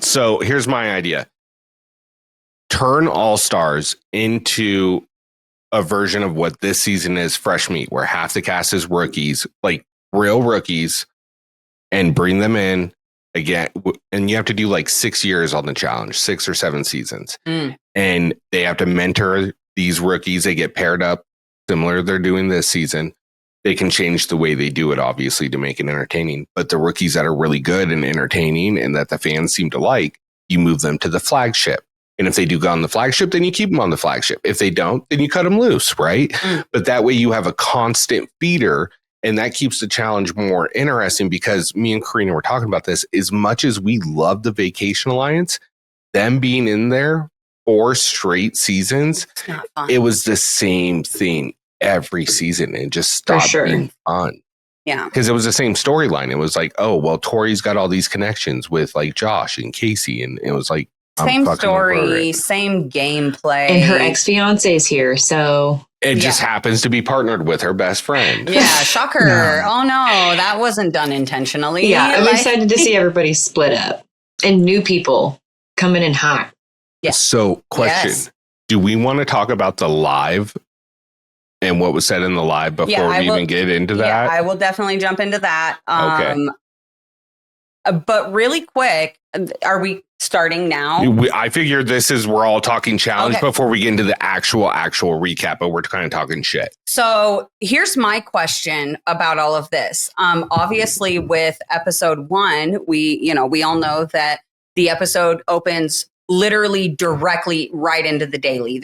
So here's my idea. Turn All-Stars into a version of what this season is, fresh meat, where half the cast is rookies, like real rookies, and bring them in again. And you have to do like 6 years on the challenge, 6 or 7 seasons. And they have to mentor these rookies. They get paired up similar to they're doing this season. They can change the way they do it, obviously, to make it entertaining. But the rookies that are really good and entertaining and that the fans seem to like, you move them to the flagship. And if they do go on the flagship, then you keep them on the flagship. If they don't, then you cut them loose, right? But that way you have a constant feeder, and that keeps the challenge more interesting, because me and Karina were talking about this. As much as we love the Vacation Alliance, them being in there 4 straight seasons, it was the same thing every season, and just stopped being fun. Yeah. Because it was the same storyline. It was like, oh, well, Tori's got all these connections with like Josh and Casey, and it was like, same story, same gameplay. And her ex-fiance is here, so... It just happens to be partnered with her best friend. Yeah, shocker. No. Oh, no, that wasn't done intentionally. Yeah, I'm excited to see everybody split up. And new people coming in hot. Yeah. So, question. Do we want to talk about the live and what was said in the live before we even get into that? Yeah, I will definitely jump into that. Okay. But really quick, are we starting now? I figured we're all talking challenge before we get into the actual recap, but we're kind of talking shit. So here's my question about all of this. Obviously, with episode 1, we all know that the episode opens literally directly right into the daily.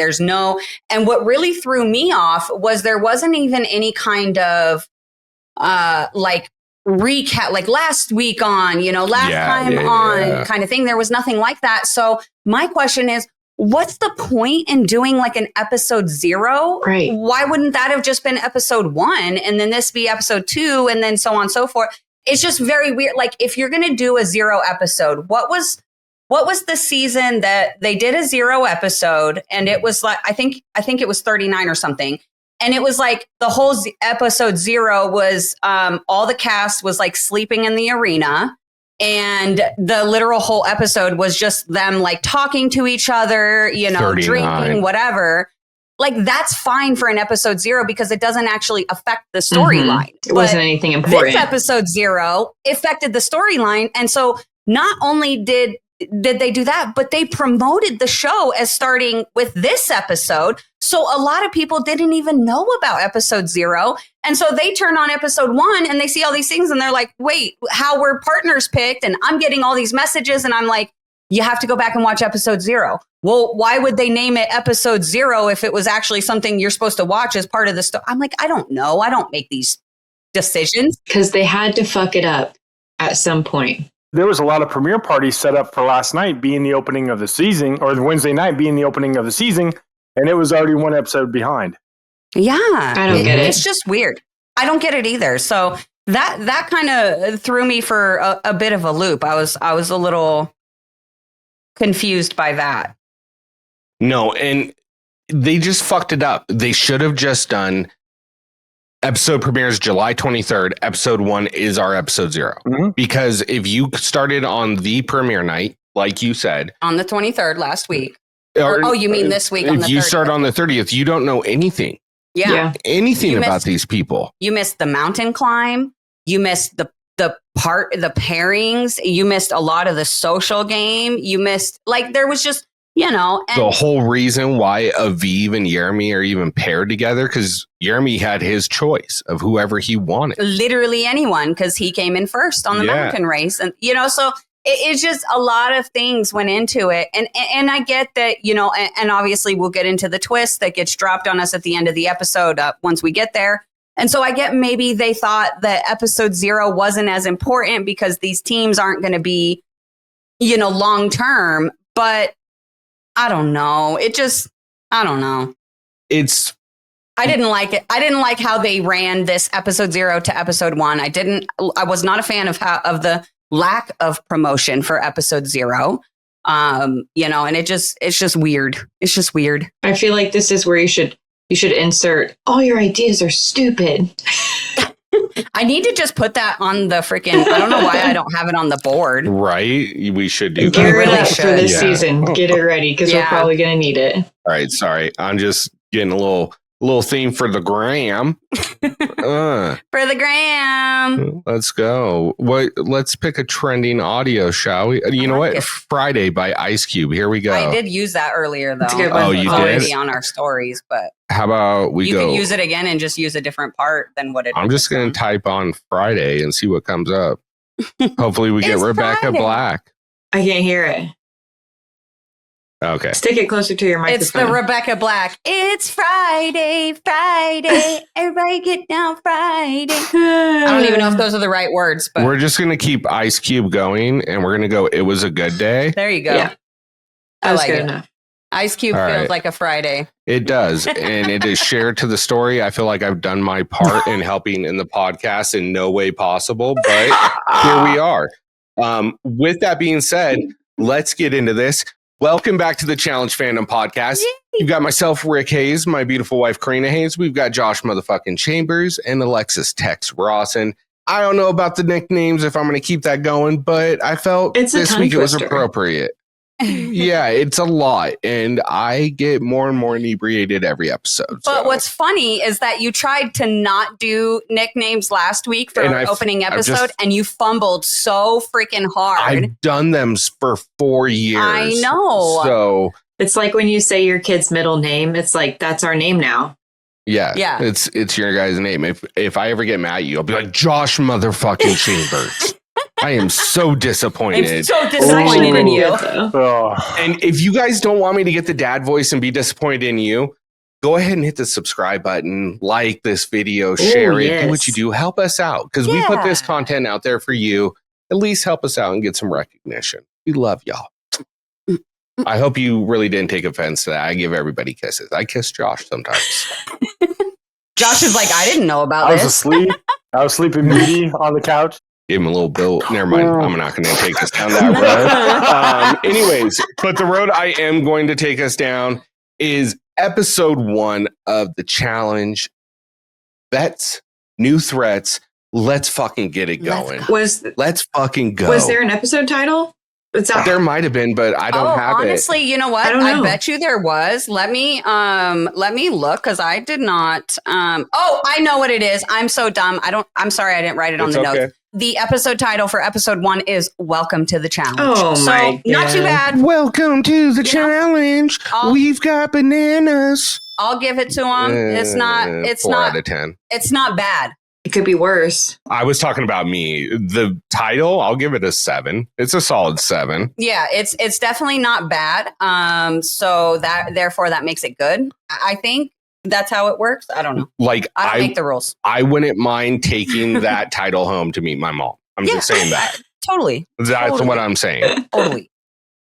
And what really threw me off was there wasn't even any kind of recap, like last week on, kind of thing. There was nothing like that. So my question is, what's the point in doing like an episode 0? Right. Why wouldn't that have just been episode 1 and then this be episode 2 and then so on and so forth? It's just very weird. Like, if you're going to do a 0 episode, what was the season that they did a 0 episode? And it was like, I think it was 39 or something. And it was like the whole episode 0 was all the cast was like sleeping in the arena. And the literal whole episode was just them like talking to each other, 39. Drinking, whatever. Like, that's fine for an episode 0 because it doesn't actually affect the storyline. It wasn't anything important. This episode 0 affected the storyline. And so not only did they do that, but they promoted the show as starting with this episode. So a lot of people didn't even know about episode 0. And so they turn on episode 1 and they see all these things and they're like, wait, how were partners picked? And I'm getting all these messages and I'm like, you have to go back and watch episode 0. Well, why would they name it episode 0 if it was actually something you're supposed to watch as part of the story? I'm like, I don't know. I don't make these decisions. Because they had to fuck it up at some point. There was a lot of premiere parties set up for last night being the opening of the season, or the Wednesday night being the opening of the season, and it was already 1 episode behind. Yeah. I don't get it. It's just weird. I don't get it either. So that kind of threw me for a bit of a loop. I was a little confused by that. No, and they just fucked it up. They should have just done episode premieres July 23rd. Episode 1 is our episode 0. Mm-hmm. Because if you started on the premiere night, like you said, on the 23rd last week. You mean this week? If you start on the 30th, you don't know anything. Yeah. Anything about these people. You missed the mountain climb. You missed the pairings. You missed a lot of the social game. You missed, like, there was just, the whole reason why Aviv and Jeremy are even paired together, because Jeremy had his choice of whoever he wanted. Literally anyone, because he came in first on the mountain race. And, so it's just a lot of things went into it. And I get that, and obviously we'll get into the twist that gets dropped on us at the end of the episode once we get there. And so I get maybe they thought that episode 0 wasn't as important because these teams aren't going to be, long term. But I don't know. I don't know. I didn't like it. I didn't like how they ran this episode 0 to episode 1. I was not a fan of the lack of promotion for episode 0. And it's just weird. It's just weird. I feel like this is where you should insert, all your ideas are stupid. I need to just put that on the freaking. I don't know why I don't have it on the board. Right? We should do that. Gear it really up for should. this season. Get it ready because we're probably going to need it. All right. Sorry. I'm just getting a little theme for the gram. For the gram. Let's go. Let's pick a trending audio, shall we? You know what? Friday by Ice Cube. Here we go. I did use that earlier, though. Oh, you did? Already on our stories, but how about you could use it again and just use a different part than what it is. I'm just going to type on Friday and see what comes up. Hopefully we get Rebecca Friday. Black. I can't hear it. Okay. Stick it closer to your microphone. It's the Rebecca Black. It's Friday. Everybody get down Friday. I don't even know if those are the right words, but we're just going to keep Ice Cube going and we're going to go, it was a good day. There you go. Yeah. I like good it. enough. Ice Cube feels like a Friday. It does. And it is shared to the story. I feel like I've done my part in helping in the podcast in no way possible, but here we are. With that being said, let's get into this. Welcome back to the Challenge Fandom podcast. Yay. You've got myself, Rick Hayes, my beautiful wife, Karina Hayes. We've got Josh motherfucking Chambers and Alexis Tex Rawson. I don't know about the nicknames if I'm going to keep that going, but I felt this week it was appropriate. Yeah, it's a lot, and I get more and more inebriated every episode. But what's funny is that you tried to not do nicknames last week for our opening episode, and you fumbled so freaking hard. I've done them for 4 years. I know. So it's like when you say your kid's middle name, it's like, that's our name now. Yeah. It's your guy's name. If I ever get mad at you, I'll be like, Josh motherfucking Chambers. I am so disappointed. I'm so disappointed in you. And if you guys don't want me to get the dad voice and be disappointed in you, go ahead and hit the subscribe button, like this video, share it, do what you do. Help us out because we put this content out there for you. At least help us out and get some recognition. We love y'all. I hope you really didn't take offense to that. I give everybody kisses. I kiss Josh sometimes. Josh is like, I didn't know about this. I was asleep. I was sleeping meaty on the couch. Give him a little bill. Never mind. I'm not going to take us down that road. Anyways, but the road I am going to take us down is episode 1 of the challenge. Bets, new threats. Let's fucking get it going. Let's fucking go. Was there an episode title? There might have been, but I don't have it. Honestly, you know what? I bet you there was. Let me look because I did not. I know what it is. I'm so dumb. I'm sorry I didn't write it on the notes. The episode title for episode 1 is Welcome to the Challenge. Oh, so my God. Not too bad. Welcome to the challenge. We've got bananas. I'll give it to him. It's 4 out of 10. It's not bad. It could be worse. I was talking about me. The title, I'll give it a 7. It's a solid 7. Yeah, it's definitely not bad. So therefore that makes it good. I think that's how it works. I don't know. Like I don't make the rules. I wouldn't mind taking that title home to meet my mom. I'm just saying that. Totally. That's what I'm saying. Totally.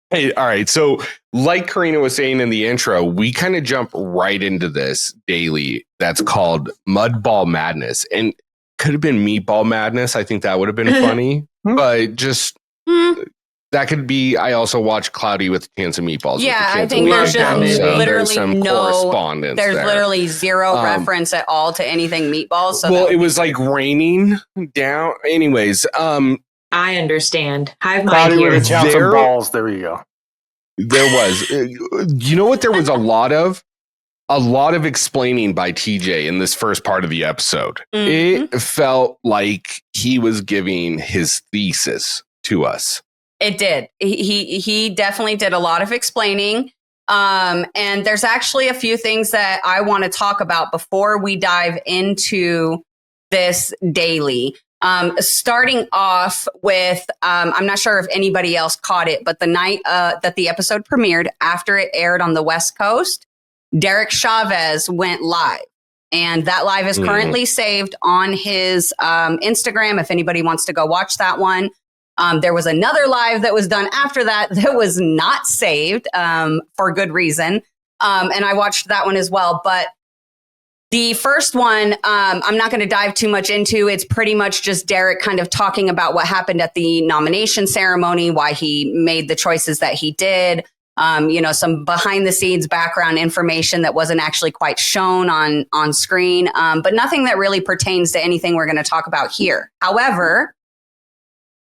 Hey, all right. So like Karina was saying in the intro, we kind of jump right into this daily that's called Mudball Madness. And could have been Meatball Madness. I think that would have been funny. But just that could be. I also watched Cloudy with a Chance of Meatballs. Yeah, I think there's just literally correspondence. There's literally zero reference at all to anything meatballs. So it was like raining down. Anyways, I understand. Hive mind Cloudy here. with a Chance of balls. There you go. There was. You know what? There was a lot of explaining by TJ in this first part of the episode. Mm-hmm. It felt like he was giving his thesis to us. It did. He definitely did a lot of explaining. And there's actually a few things that I want to talk about before we dive into this daily. Starting off with, I'm not sure if anybody else caught it, but the night that the episode premiered, after it aired on the West Coast, Derek Chavez went live. And that live is currently saved on his Instagram if anybody wants to go watch that one. There was another live that was done after that was not saved for good reason. And I watched that one as well. But the first one, I'm not going to dive too much into. It's pretty much just Derek kind of talking about what happened at the nomination ceremony, why he made the choices that he did. some behind the scenes background information that wasn't actually quite shown on screen, but nothing that really pertains to anything we're going to talk about here. However,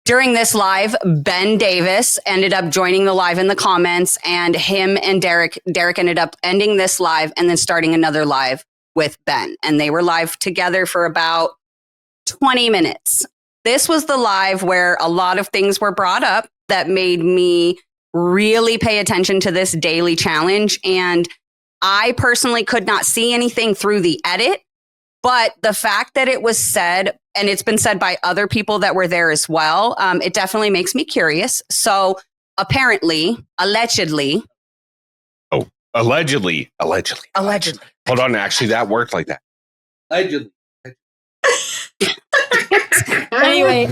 during this live, Ben Davis ended up joining the live in the comments, and him and Derek ended up ending this live and then starting another live with Ben. And they were live together for about 20 minutes. This was the live where a lot of things were brought up that made me really pay attention to this daily challenge. And I personally could not see anything through the edit, but the fact that it was said, and it's been said by other people that were there as well, it definitely makes me curious. So apparently, allegedly. Oh, allegedly. Hold on. Actually, that worked like that. Allegedly. Anyway,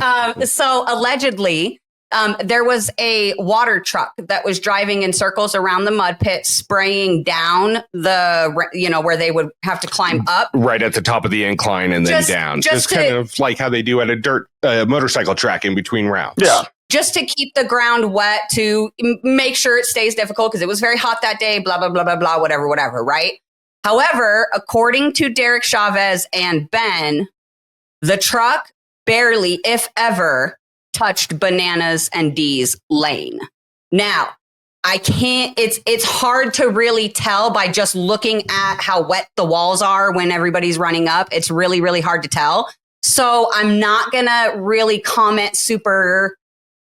so allegedly, there was a water truck that was driving in circles around the mud pit, spraying down where they would have to climb up. Right at the top of the incline and then down. Just kind of like how they do at a motorcycle track in between rounds. Yeah. Just to keep the ground wet, to make sure it stays difficult because it was very hot that day, blah, blah, blah, blah, blah, whatever, right? However, according to Derek Chavez and Ben, the truck barely, if ever, touched Bananas and Dee's lane. Now, it's hard to really tell by just looking at how wet the walls are when everybody's running up. It's really, really hard to tell. So I'm not going to really comment super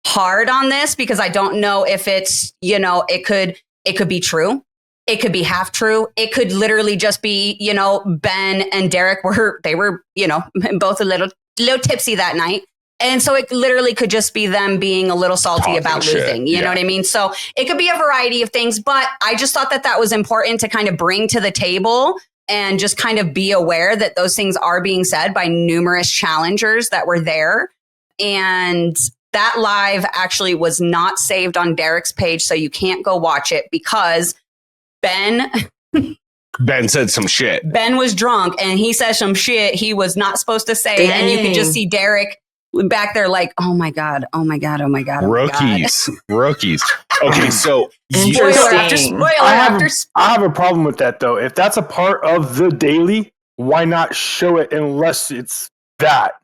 hard on this because I don't know if it's, it could be true. It could be half true. It could literally just be, Ben and Derek were both a little tipsy that night. And so it literally could just be them being a little salty about losing. You know what I mean? So it could be a variety of things, but I just thought that was important to kind of bring to the table and just kind of be aware that those things are being said by numerous challengers that were there. And that live actually was not saved on Derek's page, so you can't go watch it because Ben said some shit. Ben was drunk and he said some shit he was not supposed to say. Dang. And you could just see Derek back there like, oh my God. Rookies. Okay, so spoiler after spoiler I have a problem with that though. If that's a part of the daily, why not show it unless it's that?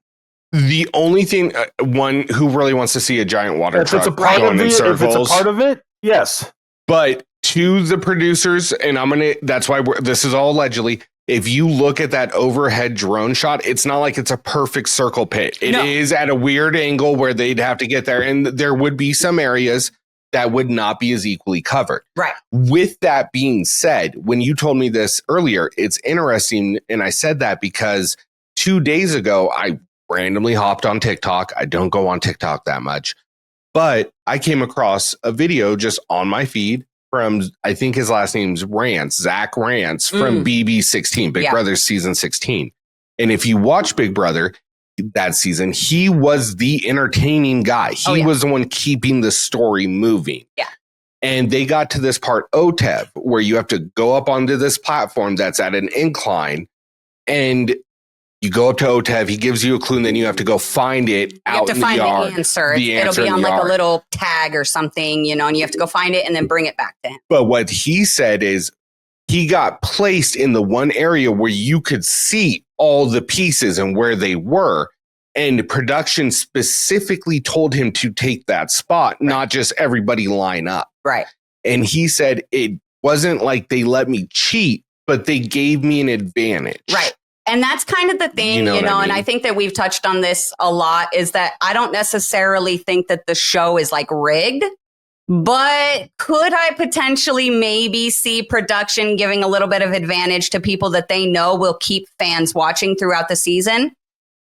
The only thing, one who really wants to see a giant water truck going in circles. If it's a part of it, yes. But to the producers, and that's why this is all allegedly, if you look at that overhead drone shot, it's not like it's a perfect circle pit. It is at a weird angle where they'd have to get there. And there would be some areas that would not be as equally covered. Right. With that being said, when you told me this earlier, it's interesting. And I said that because 2 days ago, I randomly hopped on TikTok. I don't go on TikTok that much, but I came across a video just on my feed from, I think his last name's Zach Rance from BB16, Big Brother season 16. And if you watch Big Brother that season, he was the entertaining guy. He was the one keeping the story moving. Yeah. And they got to this part, OTEV, where you have to go up onto this platform that's at an incline and you go up to OTEV, he gives you a clue, and then you have to go find it out in the yard. You have to find the answer. It'll be on like a little tag or something, and you have to go find it and then bring it back to him. But what he said is he got placed in the one area where you could see all the pieces and where they were. And production specifically told him to take that spot, not just everybody line up. Right. And he said it wasn't like they let me cheat, but they gave me an advantage. Right. And that's kind of the thing, and I think that we've touched on this a lot, is that I don't necessarily think that the show is like rigged, but could I potentially maybe see production giving a little bit of advantage to people that they know will keep fans watching throughout the season?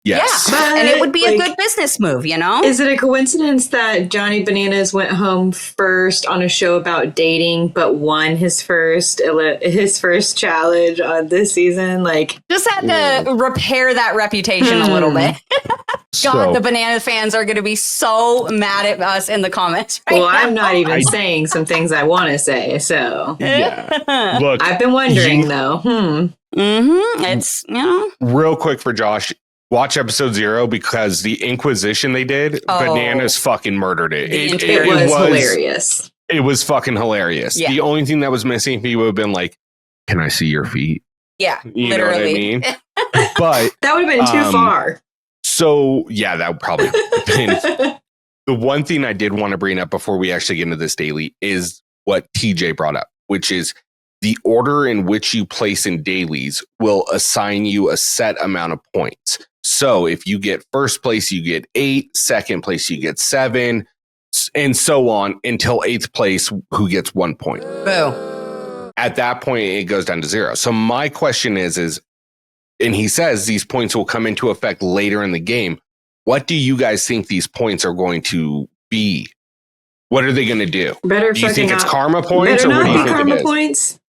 Yes. Yeah. And it would be a good business move, Is it a coincidence that Johnny Bananas went home first on a show about dating, but won his first challenge on this season? Just had to repair that reputation a little bit. God, the Banana fans are going to be so mad at us in the comments. Right now. I'm not even saying some things I want to say. So Look, I've been wondering though. It's, real quick for Josh. Watch episode 0 because the Inquisition they did, Bananas fucking murdered it. It was hilarious. It was fucking hilarious. Yeah. The only thing that was missing, he would have been like, "Can I see your feet?" Yeah, You literally. know what I mean? But That would have been too far. So yeah, that would probably have been. The one thing I did want to bring up before we actually get into this daily is what TJ brought up, which is the order in which you place in dailies will assign you a set amount of points. So if you get first place, you get 8, second place, you get 7, and so on until 8th place, who gets 1 point. Boo. At that point, it goes down to 0. So my question is, and he says these points will come into effect later in the game. What do you guys think these points are going to be? What are they going to do? Better Do you think it's not- karma points, or better what do not you be think karma it is? points.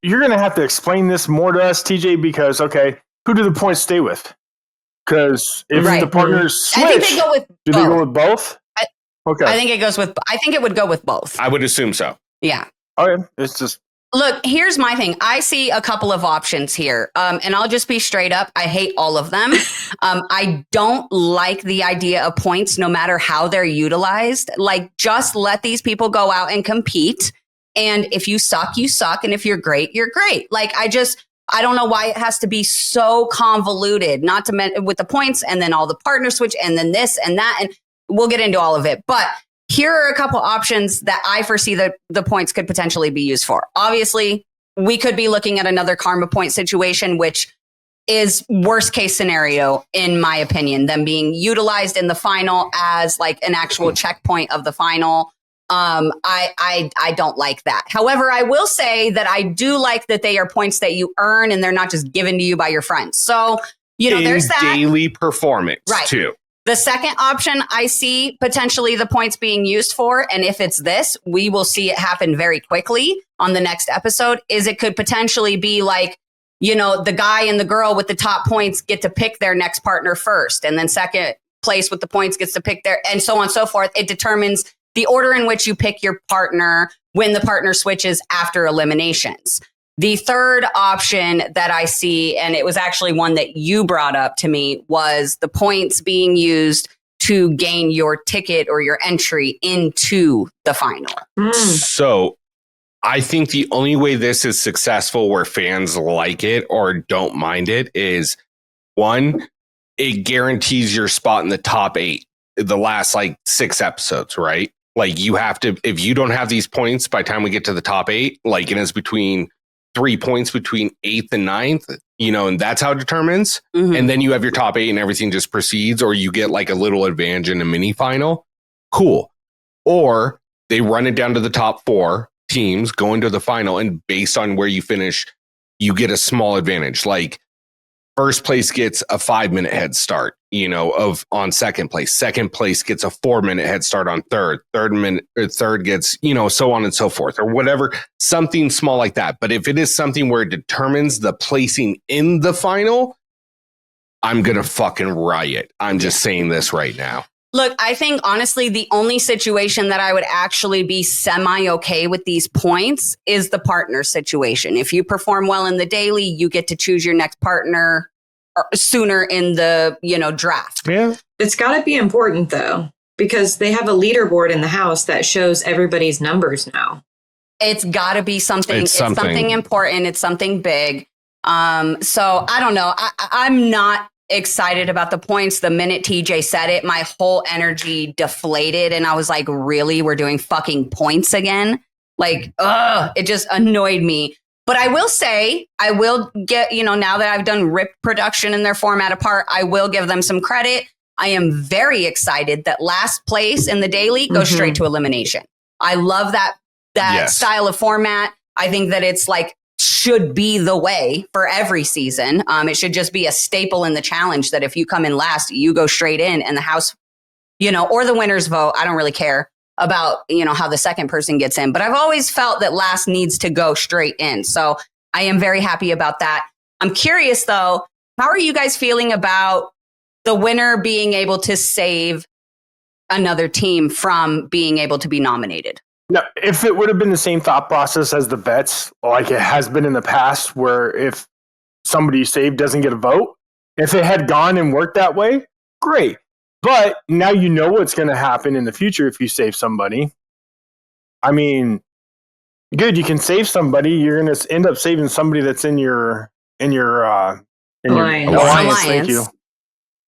You're going to have to explain this more to us, TJ, because, okay, who do the points stay with? Because if Right. the partners switch, I think they go with do both. they go with both? Okay. I think it would go with both. I would assume so. Yeah. Okay. It's just. Look, here's my thing. I see a couple of options here. And I'll just be straight up. I hate all of them. I don't like the idea of points, no matter how they're utilized. Like, just let these people go out and compete. And if you suck, you suck. And if you're great, you're great. Like, I don't know why it has to be so convoluted, not to mention with the points and then all the partner switch and then this and that. And we'll get into all of it. But here are a couple options that I foresee that the points could potentially be used for. Obviously, we could be looking at another karma point situation, which is worst case scenario, in my opinion, them being utilized in the final as like an actual checkpoint of the final. I don't like that. However, I will say that I do like that they are points that you earn and they're not just given to you by your friends. So, there's that. Daily performance, right. too. The second option I see potentially the points being used for, and if it's this, we will see it happen very quickly on the next episode, is it could potentially be like, the guy and the girl with the top points get to pick their next partner first, and then second place with the points gets to pick their, and so on and so forth. It determines the order in which you pick your partner when the partner switches after eliminations. The third option that I see, and it was actually one that you brought up to me, was the points being used to gain your ticket or your entry into the final. So I think the only way this is successful where fans like it or don't mind it is, one, it guarantees your spot in the top 8, the last 6 episodes, right? Like, you have to, if you don't have these points by the time we get to the top 8, and it's between 3 points between 8th and 9th, and that's how it determines. Mm-hmm. And then you have your top 8 and everything just proceeds, or you get a little advantage in a mini final. Cool. Or they run it down to the top 4 teams going to the final, and based on where you finish, you get a small advantage. Like, first place gets a 5-minute head start, on second place. Second place gets a 4-minute head start on third. Third gets, so on and so forth, or whatever, something small like that. But if it is something where it determines the placing in the final, I'm going to fucking riot. I'm just saying this right now. Look, I think honestly, the only situation that I would actually be semi-okay with these points is the partner situation. If you perform well in the daily, you get to choose your next partner sooner in the, draft. Yeah. It's got to be important, though, because they have a leaderboard in the house that shows everybody's numbers now. It's got to be something. It's something important. It's something big. So I don't know. I'm not excited about the points. The minute TJ said it, my whole energy deflated. And I was like, really? We're doing fucking points again? It just annoyed me. But I will say, I will get, now that I've done RIP production in their format apart, I will give them some credit. I am very excited that last place in the daily goes straight to elimination. I love that Yes. style of format. I think that it's should be the way for every season. It should just be a staple in the challenge that if you come in last, you go straight in, and the house, or the winners vote. I don't really care about, how the second person gets in, but I've always felt that last needs to go straight in. So I am very happy about that. I'm curious though, how are you guys feeling about the winner being able to save another team from being able to be nominated? No, if it would have been the same thought process as the vets, like it has been in the past, where if somebody you saved doesn't get a vote, if it had gone and worked that way, great. But now you know what's going to happen in the future if you save somebody. I mean, good. You can save somebody. You're going to end up saving somebody that's in your Alliance. alliance. Thank you.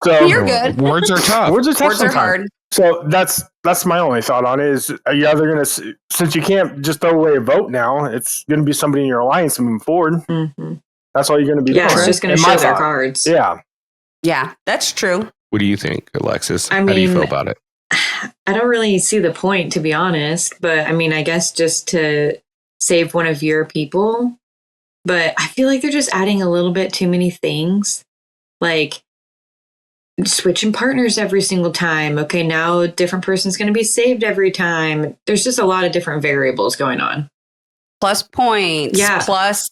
So You're good. Words are tough. Words are tough Words are sometimes. hard. So that's my only thought on it. Is are you either going to, since you can't just throw away a vote now, it's going to be somebody in your alliance moving forward. Mm-hmm. That's all you're going to be doing. Yeah, it's just going to show their cards. Yeah. Yeah, that's true. What do you think, Alexis? I How do you mean, feel about it? I don't really see the point, to be honest. But I mean, I guess just to save one of your people. But I feel like they're just adding a little bit too many things. Like switching partners every single time. Okay, now a different person's going to be saved every time. There's just a lot of different variables going on. Plus points. Yeah. Plus,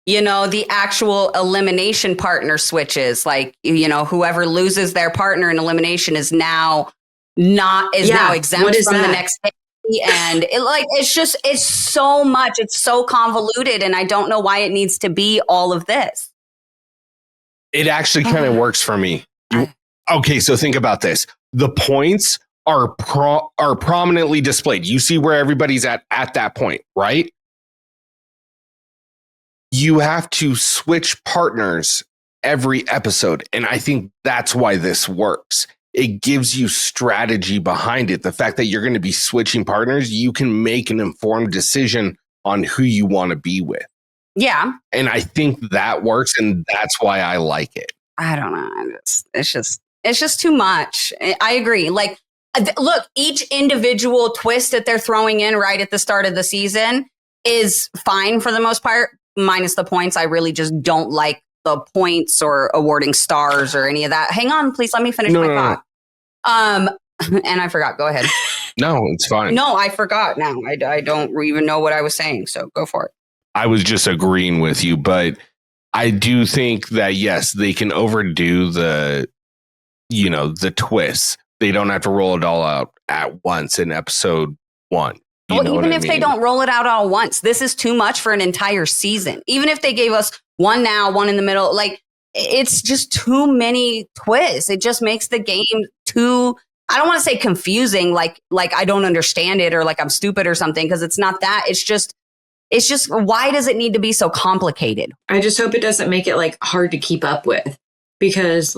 the actual elimination partner switches. Like, whoever loses their partner in elimination is now now exempt from the next day. And it's so much. It's so convoluted. And I don't know why it needs to be all of this. It actually kind of works for me. Okay, so think about this. The points are prominently displayed. You see where everybody's at that point, right? You have to switch partners every episode. And I think that's why this works. It gives you strategy behind it. The fact that you're going to be switching partners, you can make an informed decision on who you want to be with. Yeah. And I think that works. And that's why I like it. I don't know. It's just too much. I agree. Like, look, each individual twist that they're throwing in right at the start of the season is fine for the most part, minus the points. I really just don't like the points or awarding stars or any of that. Hang on, please. Let me finish my thought. And I forgot. Go ahead. No, it's fine. No, I forgot now. I don't even know what I was saying. So go for it. I was just agreeing with you, but I do think that, yes, they can overdo the twists. They don't have to roll it all out at once in episode 1. Well, even if they don't roll it out all once, this is too much for an entire season. Even if they gave us one now, one in the middle, like it's just too many twists. It just makes the game too, I don't want to say confusing, like I don't understand it or like I'm stupid or something, because it's not that. It's just why does it need to be so complicated? I just hope it doesn't make it like hard to keep up with, because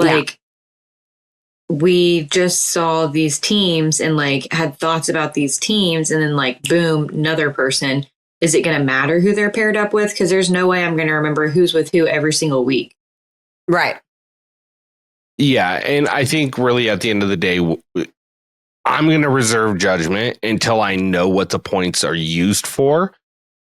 we just saw these teams and like had thoughts about these teams, and then like boom, another person. Is it going to matter who they're paired up with? Because there's no way I'm going to remember who's with who every single week. Right. Yeah, and I think really at the end of the day, I'm going to reserve judgment until I know what the points are used for.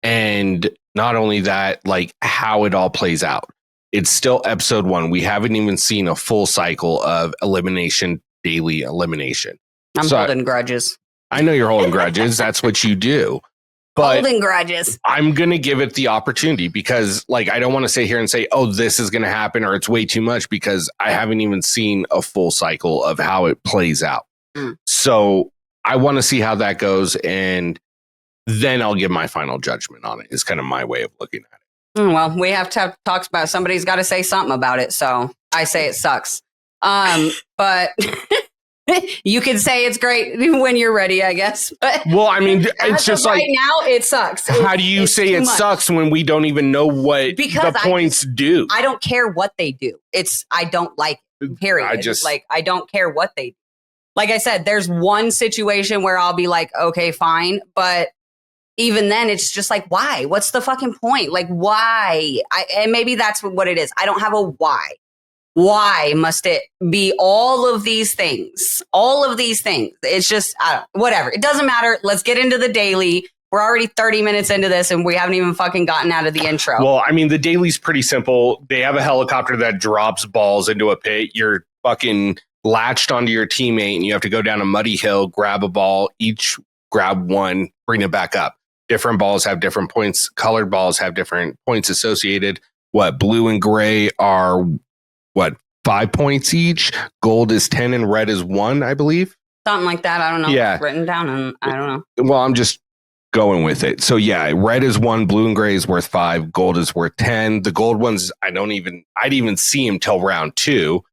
And not only that, like how it all plays out. It's still episode 1. We haven't even seen a full cycle of elimination, daily elimination. I'm holding grudges. I know you're holding grudges. That's what you do. But holding grudges. I'm going to give it the opportunity because like, I don't want to sit here and say, oh, this is going to happen or it's way too much, because I haven't even seen a full cycle of how it plays out. So I want to see how that goes. And then I'll give my final judgment on it is kind of my way of looking at it. Well, we have to have talks about it. Somebody's got to say something about it. So I say it sucks. But you can say it's great when you're ready, I guess. But well, I mean, it's just like right now it sucks. How do you say it sucks when we don't even know what the points do? I don't care what they do. I don't like it, period. I don't care what they do. Like I said, there's one situation where I'll be like, okay, fine. But even then, it's just like, why? What's the fucking point? Like, why? And maybe that's what it is. I don't have a why. Why must it be all of these things? All of these things. It's just, whatever. It doesn't matter. Let's get into the daily. We're already 30 minutes into this and we haven't even fucking gotten out of the intro. Well, I mean, the daily's pretty simple. They have a helicopter that drops balls into a pit. You're fucking latched onto your teammate and you have to go down a muddy hill, grab a ball, each grab one, bring it back up. Different balls have different points. Colored balls have different points associated. Blue and gray are 5 points each. Gold is 10 and red is 1, I believe. Something like that. I don't know. Yeah. It's written down and I don't know. Well, I'm just going with it. So yeah, red is 1, blue and gray is worth 5, gold is worth 10. The gold ones, I'd even see them till round 2.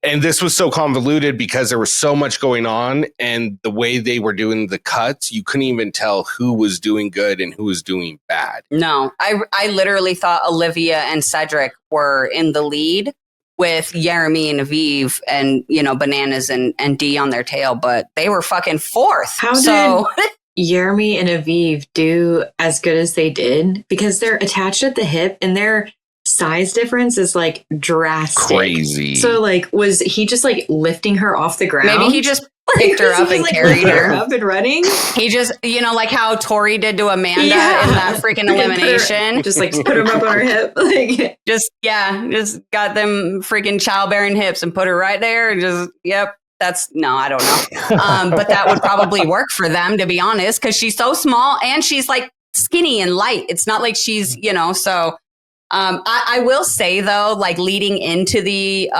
And this was so convoluted because there was so much going on, and the way they were doing the cuts, you couldn't even tell who was doing good and who was doing bad. No, I literally thought Olivia and Cedric were in the lead with Jeremy and Aviv and, Bananas and Dee on their tail, but they were fucking fourth. How did Jeremy and Aviv do as good as they did? Because they're attached at the hip and their size difference is like drastic. Crazy. So like, was he just like lifting her off the ground? Maybe he just picked her up and like, carried her up and running. He just, like how Tori did to Amanda in that freaking elimination. Just like put him up on her hip. Like just got them freaking childbearing hips and put her right there and just, yep. I don't know. But that would probably work for them, to be honest, because she's so small and she's like skinny and light. It's not like she's, so I will say, though, like leading into the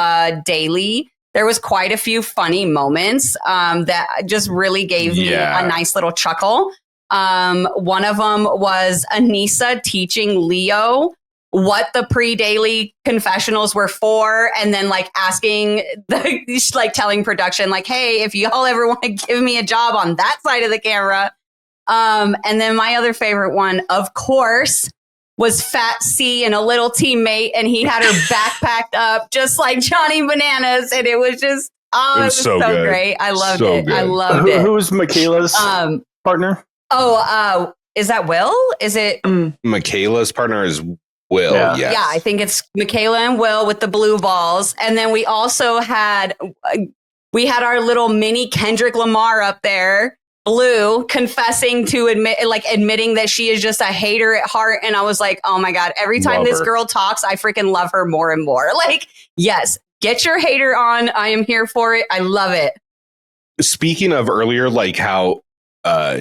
daily, there was quite a few funny moments that just really gave me a nice little chuckle. One of them was Anissa teaching Leo what the pre-daily confessionals were for, and then like asking telling production, like, hey, if y'all ever want to give me a job on that side of the camera. And then my other favorite one, of course, was Fat C and a little teammate, and he had her backpacked up just like Johnny Bananas, and it was just it was so great. I loved it. Good. I loved it. Who was Michaela's partner? Oh, is that Will? Is it Michaela's partner is Will? Yeah. Yes. Yeah, I think it's Michaela and Will with the blue balls, and then we also had our little mini Kendrick Lamar up there. Blue confessing to admitting that she is just a hater at heart. And I was like, oh my God, every time this girl talks, I freaking love her more and more. Like, yes, get your hater on. I am here for it. I love it. Speaking of earlier, like how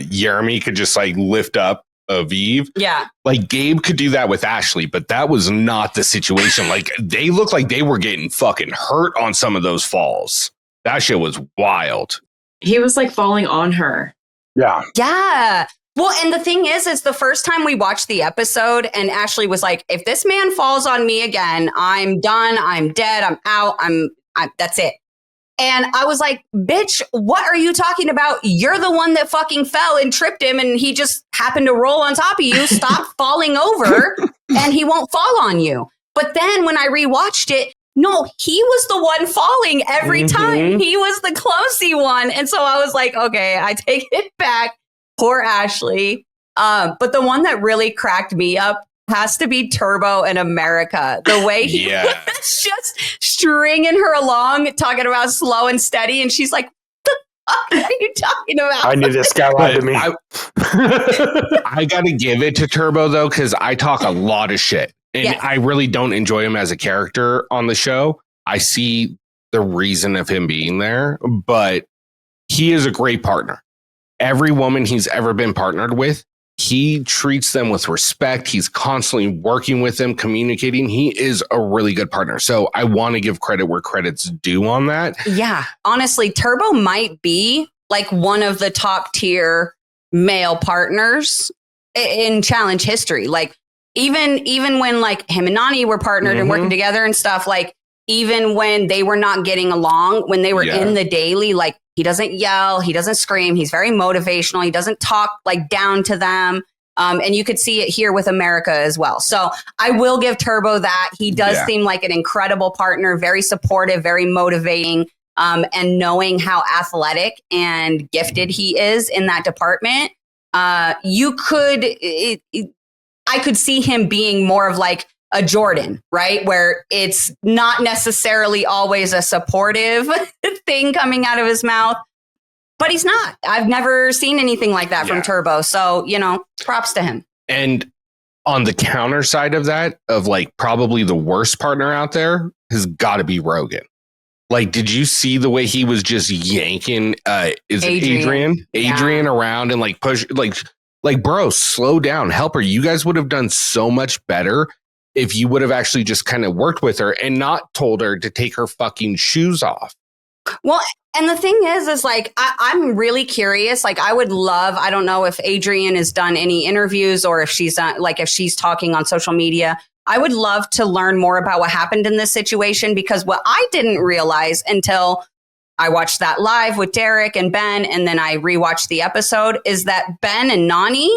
Jeremy could just like lift up Aviv. Yeah. Like Gabe could do that with Ashley, but that was not the situation. Like they looked like they were getting fucking hurt on some of those falls. That shit was wild. He was like falling on her. Yeah. Yeah. Well, and the thing is, it's the first time we watched the episode and Ashley was like, if this man falls on me again, I'm done. I'm dead. I'm out. That's it. And I was like, bitch, what are you talking about? You're the one that fucking fell and tripped him and he just happened to roll on top of you. Stop falling over and he won't fall on you. But then when I rewatched it, no, he was the one falling every time. He was the closey one. And so I was like, okay, I take it back. Poor Ashley. But the one that really cracked me up has to be Turbo and America. The way he was just stringing her along, talking about slow and steady. And she's like, what are you talking about? I knew this guy lied to me. I got to give it to Turbo, though, because I talk a lot of shit. And I really don't enjoy him as a character on the show. I see the reason of him being there, but he is a great partner. Every woman he's ever been partnered with, he treats them with respect. He's constantly working with them, communicating. He is a really good partner. So I want to give credit where credit's due on that. Yeah. Honestly, Turbo might be like one of the top tier male partners in challenge history. Like, even when like him and Nani were partnered and working together and stuff, like even when they were not getting along, when they were in the daily, like he doesn't yell, he doesn't scream, he's very motivational, he doesn't talk like down to them. And you could see it here with America as well. So I will give Turbo that. He does seem like an incredible partner, very supportive, very motivating, and knowing how athletic and gifted he is in that department. I could see him being more of like a Jordan, right? Where it's not necessarily always a supportive thing coming out of his mouth, but he's not. I've never seen anything like that from Turbo. So, props to him. And on the counter side of that, of like probably the worst partner out there has got to be Rogan. Like, did you see the way he was just yanking Adrian around and like push, like, bro, slow down, help her. You guys would have done so much better if you would have actually just kind of worked with her and not told her to take her fucking shoes off. Well, and the thing is like, I'm really curious. Like, I would love, I don't know if Adrian has done any interviews or if she's done, like, if she's talking on social media I would love to learn more about what happened in this situation, because what I didn't realize until I watched that live with Derek and Ben, and then I rewatched the episode, is that Ben and Nani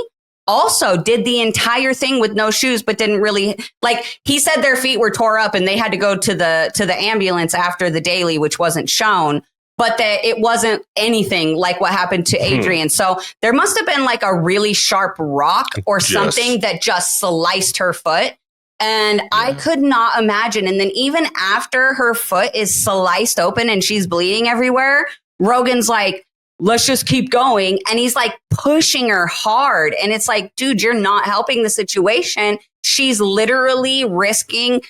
also did the entire thing with no shoes, but didn't really, like, he said their feet were tore up and they had to go to the ambulance after the daily, which wasn't shown, but that it wasn't anything like what happened to Adrian. So there must have been like a really sharp rock or something that just sliced her foot. And I could not imagine. And then even after her foot is sliced open and she's bleeding everywhere, Rogan's like, let's just keep going. And he's like pushing her hard. And it's like, dude, you're not helping the situation. She's literally risking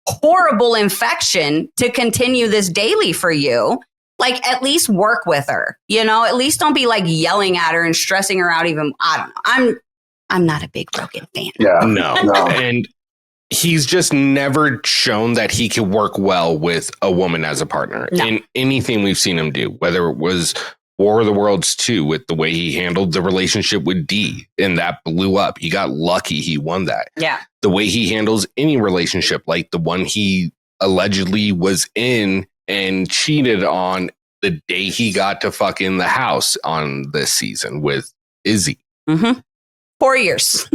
horrible infection to continue this daily for you. Like, at least work with her, at least don't be like yelling at her and stressing her out. Even, I don't know. I'm not a big Rogan fan. Yeah, no. And he's just never shown that he can work well with a woman as a partner in anything we've seen him do, whether it was War of the Worlds 2 with the way he handled the relationship with Dee, and that blew up. He got lucky. He won that. Yeah. The way he handles any relationship, like the one he allegedly was in and cheated on the day he got to fuck in the house on this season with Izzy. 4 years.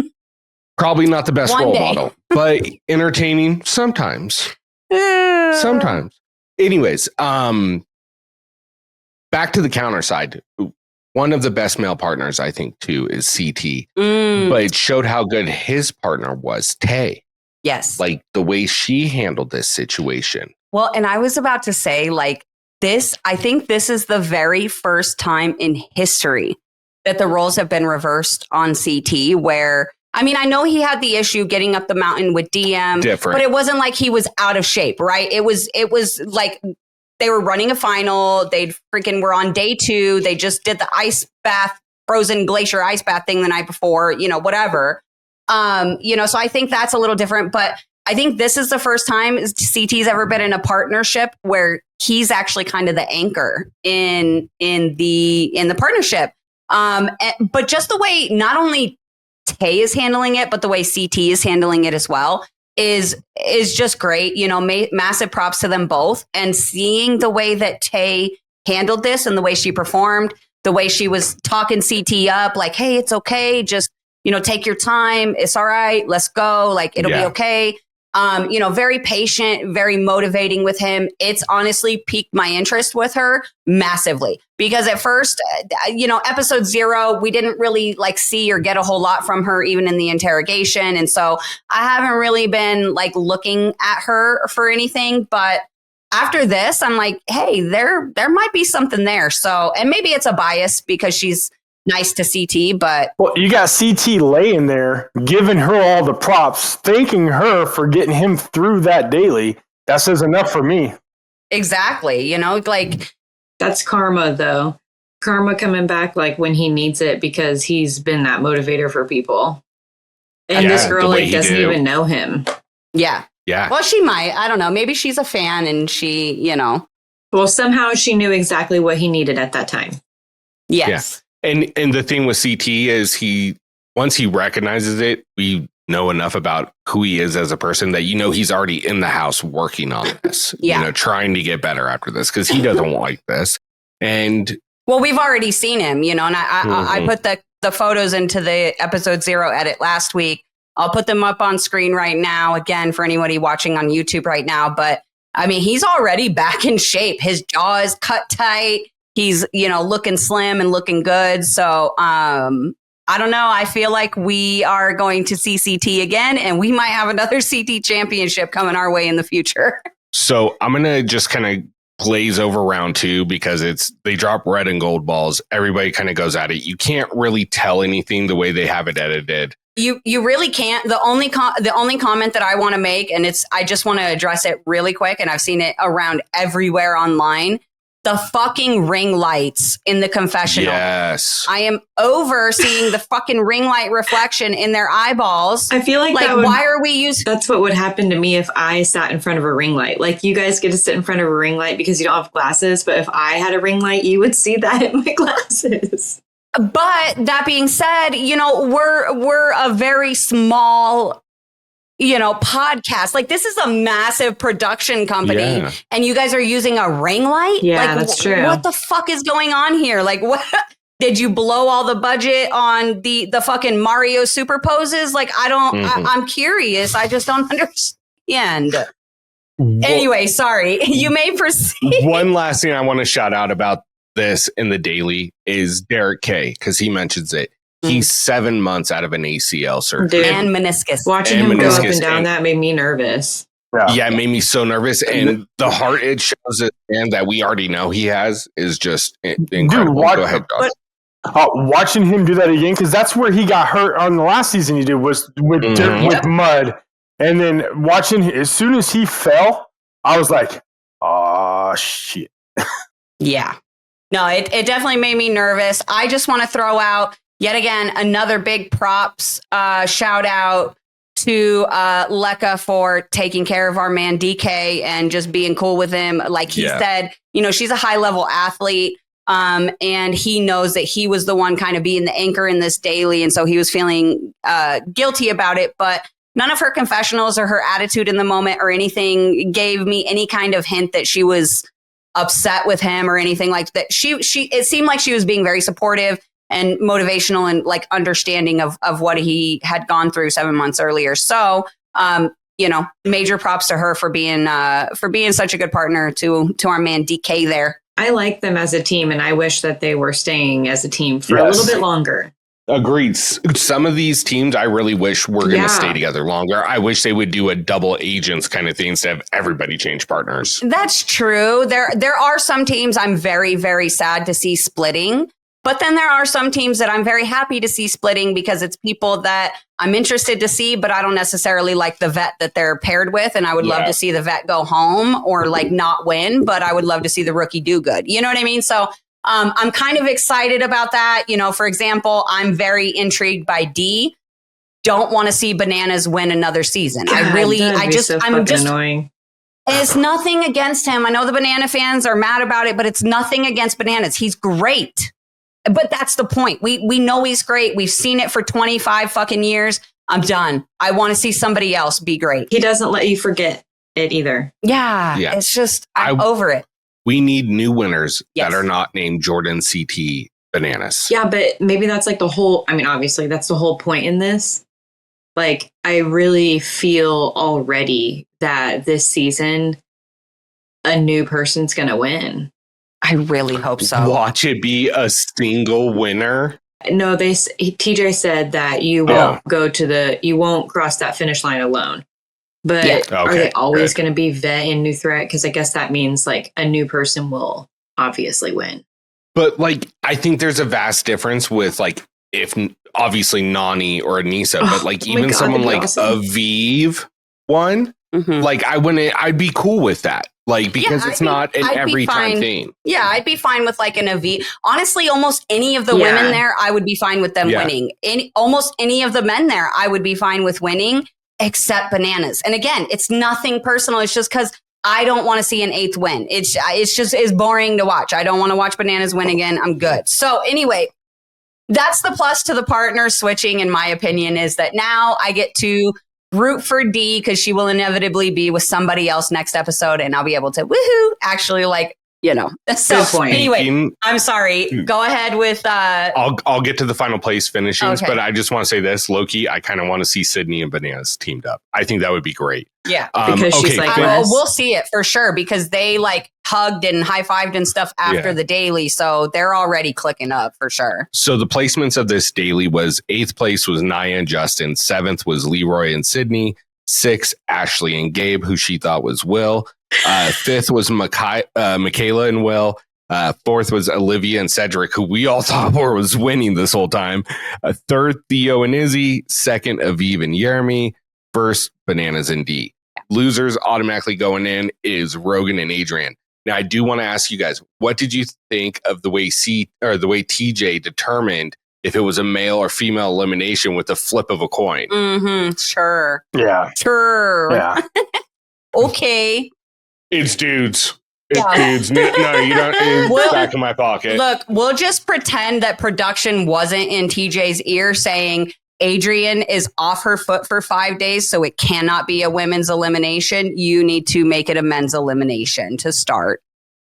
Probably not the best role model, but entertaining sometimes. Sometimes. Anyways, back to the counter side. One of the best male partners, I think, too, is CT. But it showed how good his partner was, Tay. Yes. Like the way she handled this situation. Well, and I was about to say, like, I think this is the very first time in history that the roles have been reversed on CT, where, I mean, I know he had the issue getting up the mountain with DM, but it wasn't like he was out of shape, right? It was like they were running a final. They freaking were on day 2. They just did the ice bath, frozen glacier ice bath thing the night before, whatever. So I think that's a little different, but I think this is the first time CT's ever been in a partnership where he's actually kind of the anchor in the partnership. But just the way not only Tay is handling it, but the way CT is handling it as well is just great. Massive props to them both. And seeing the way that Tay handled this and the way she performed, the way she was talking CT up, like, hey, it's okay. Just, take your time. It's all right. Let's go. Like, it'll be okay. Very patient, very motivating with him. It's honestly piqued my interest with her massively, because at first, episode 0, we didn't really like see or get a whole lot from her, even in the interrogation. And so I haven't really been like looking at her for anything, but after this, I'm like, hey, there might be something there. So, and maybe it's a bias because she's nice to CT, but... Well, you got CT laying there, giving her all the props, thanking her for getting him through that daily. That says enough for me. Like... That's karma, though. Karma coming back, like, when he needs it, because he's been that motivator for people. And this girl, like, doesn't even know him. Yeah. Yeah. Well, she might. I don't know. Maybe she's a fan and she, Well, somehow she knew exactly what he needed at that time. Yes. Yeah. And the thing with CT is once he recognizes it, we know enough about who he is as a person that he's already in the house working on this. Trying to get better after this because he doesn't like this. And well, we've already seen him, and I put the photos into the episode 0 edit last week. I'll put them up on screen right now again for anybody watching on YouTube right now. But I mean, he's already back in shape. His jaw is cut tight. He's, looking slim and looking good. So I don't know. I feel like we are going to see CT again, and we might have another CT championship coming our way in the future. So I'm going to just kind of glaze over round 2 because they drop red and gold balls. Everybody kind of goes at it. You can't really tell anything the way they have it edited. You really can't. The only comment that I want to make, and I just want to address it really quick, and I've seen it around everywhere online. The fucking ring lights in the confessional. Yes. I am over seeing the fucking ring light reflection in their eyeballs. I feel like why are we using... That's what would happen to me if I sat in front of a ring light. Like, you guys get to sit in front of a ring light because you don't have glasses, but if I had a ring light, you would see that in my glasses. But that being said, we're a very small podcast. Like, this is a massive production company, and you guys are using a ring light. Yeah, like, that's true. What the fuck is going on here? Like, what? Did you blow all the budget on the fucking Mario super poses? Like, I don't. I'm curious. I just don't understand. Anyway, sorry. You may proceed. One last thing I want to shout out about this in the daily is Derek K, because he mentions it. He's 7 months out of an ACL surgery. Dude, and meniscus. Watching him go up and down, that made me nervous. Yeah, it made me so nervous. And the heart it shows it, and that we already know he has is just incredible. Dude, Go ahead, Josh. Watching him do that again, because that's where he got hurt on the last season he did, was with dirt, with mud. And then watching, as soon as he fell, I was like, oh, shit. Yeah. No, it definitely made me nervous. I just want to throw out, yet again, another big props shout out to Lekka for taking care of our man DK and just being cool with him. Like he said, she's a high level athlete. And he knows that he was the one kind of being the anchor in this daily. And so he was feeling guilty about it. But none of her confessionals or her attitude in the moment or anything gave me any kind of hint that she was upset with him or anything like that. It seemed like she was being very supportive and motivational and like understanding of what he had gone through 7 months earlier. So, major props to her for being such a good partner to our man DK there. I like them as a team, and I wish that they were staying as a team for a little bit longer. Agreed. Some of these teams I really wish were going to stay together longer. I wish they would do a double agents kind of thing instead of everybody change partners. That's true. There are some teams I'm very, very sad to see splitting. But then there are some teams that I'm very happy to see splitting because it's people that I'm interested to see, but I don't necessarily like the vet that they're paired with. And I would love to see the vet go home or like not win, but I would love to see the rookie do good. You know what I mean? So I'm kind of excited about that. For example, I'm very intrigued by D. Don't want to see Bananas win another season. God, I'm just annoying. It's nothing against him. I know the Banana fans are mad about it, but it's nothing against Bananas. He's great. But that's the point. We know he's great. We've seen it for 25 fucking years. I'm done. I want to see somebody else be great. He doesn't let you forget it either. Yeah. It's just, I'm over it. We need new winners that are not named Jordan CT Bananas. Yeah, but maybe that's like the whole, obviously that's the whole point in this. Like, I really feel already that this season, a new person's going to win. I really hope so. Watch it be a single winner. No, TJ said that you won't you won't cross that finish line alone. But are they always going to be vet and new threat? Because I guess that means like a new person will obviously win. But like, I think there's a vast difference with like, if obviously Nani or Anissa, but like even someone like Aviv won, like I'd be cool with that. Like, because it's not an every time thing. Yeah, I'd be fine with like an Aviv. Honestly, almost any of the women there, I would be fine with them winning. Almost any of the men there, I would be fine with winning, except Bananas. And again, it's nothing personal. It's just because I don't want to see an 8th win. It's boring to watch. I don't want to watch Bananas win again. I'm good. So anyway, that's the plus to the partner switching, in my opinion, is that now I get to root for D because she will inevitably be with somebody else next episode, and I'll be able to actually So good point. Anyway, I'm sorry. Go ahead with. I'll get to the final place finishings, but I just want to say this, Loki. I kind of want to see Sydney and Bananas teamed up. I think that would be great. Yeah, because she's like, we'll see it for sure because they like hugged and high-fived and stuff after the daily, so they're already clicking up for sure. So the placements of this daily was 8th place was Naya and Justin, 7th was Leroy and Sydney, 6th Ashley and Gabe, who she thought was Will, 5th was Michaela and Will, 4th was Olivia and Cedric, who we all thought was winning this whole time, 3rd Theo and Izzy, 2nd Aviv and Jeremy, 1st Bananas and D. Losers automatically going in is Rogan and Adrian. Now, I do want to ask you guys, what did you think of the way TJ determined if it was a male or female elimination with the flip of a coin? Sure. Yeah. Sure. Yeah. Okay. It's dudes. Dudes. No, you don't. It's back in my pocket. Look, we'll just pretend that production wasn't in TJ's ear saying, Adrian is off her foot for 5 days, so it cannot be a women's elimination. You need to make it a men's elimination to start.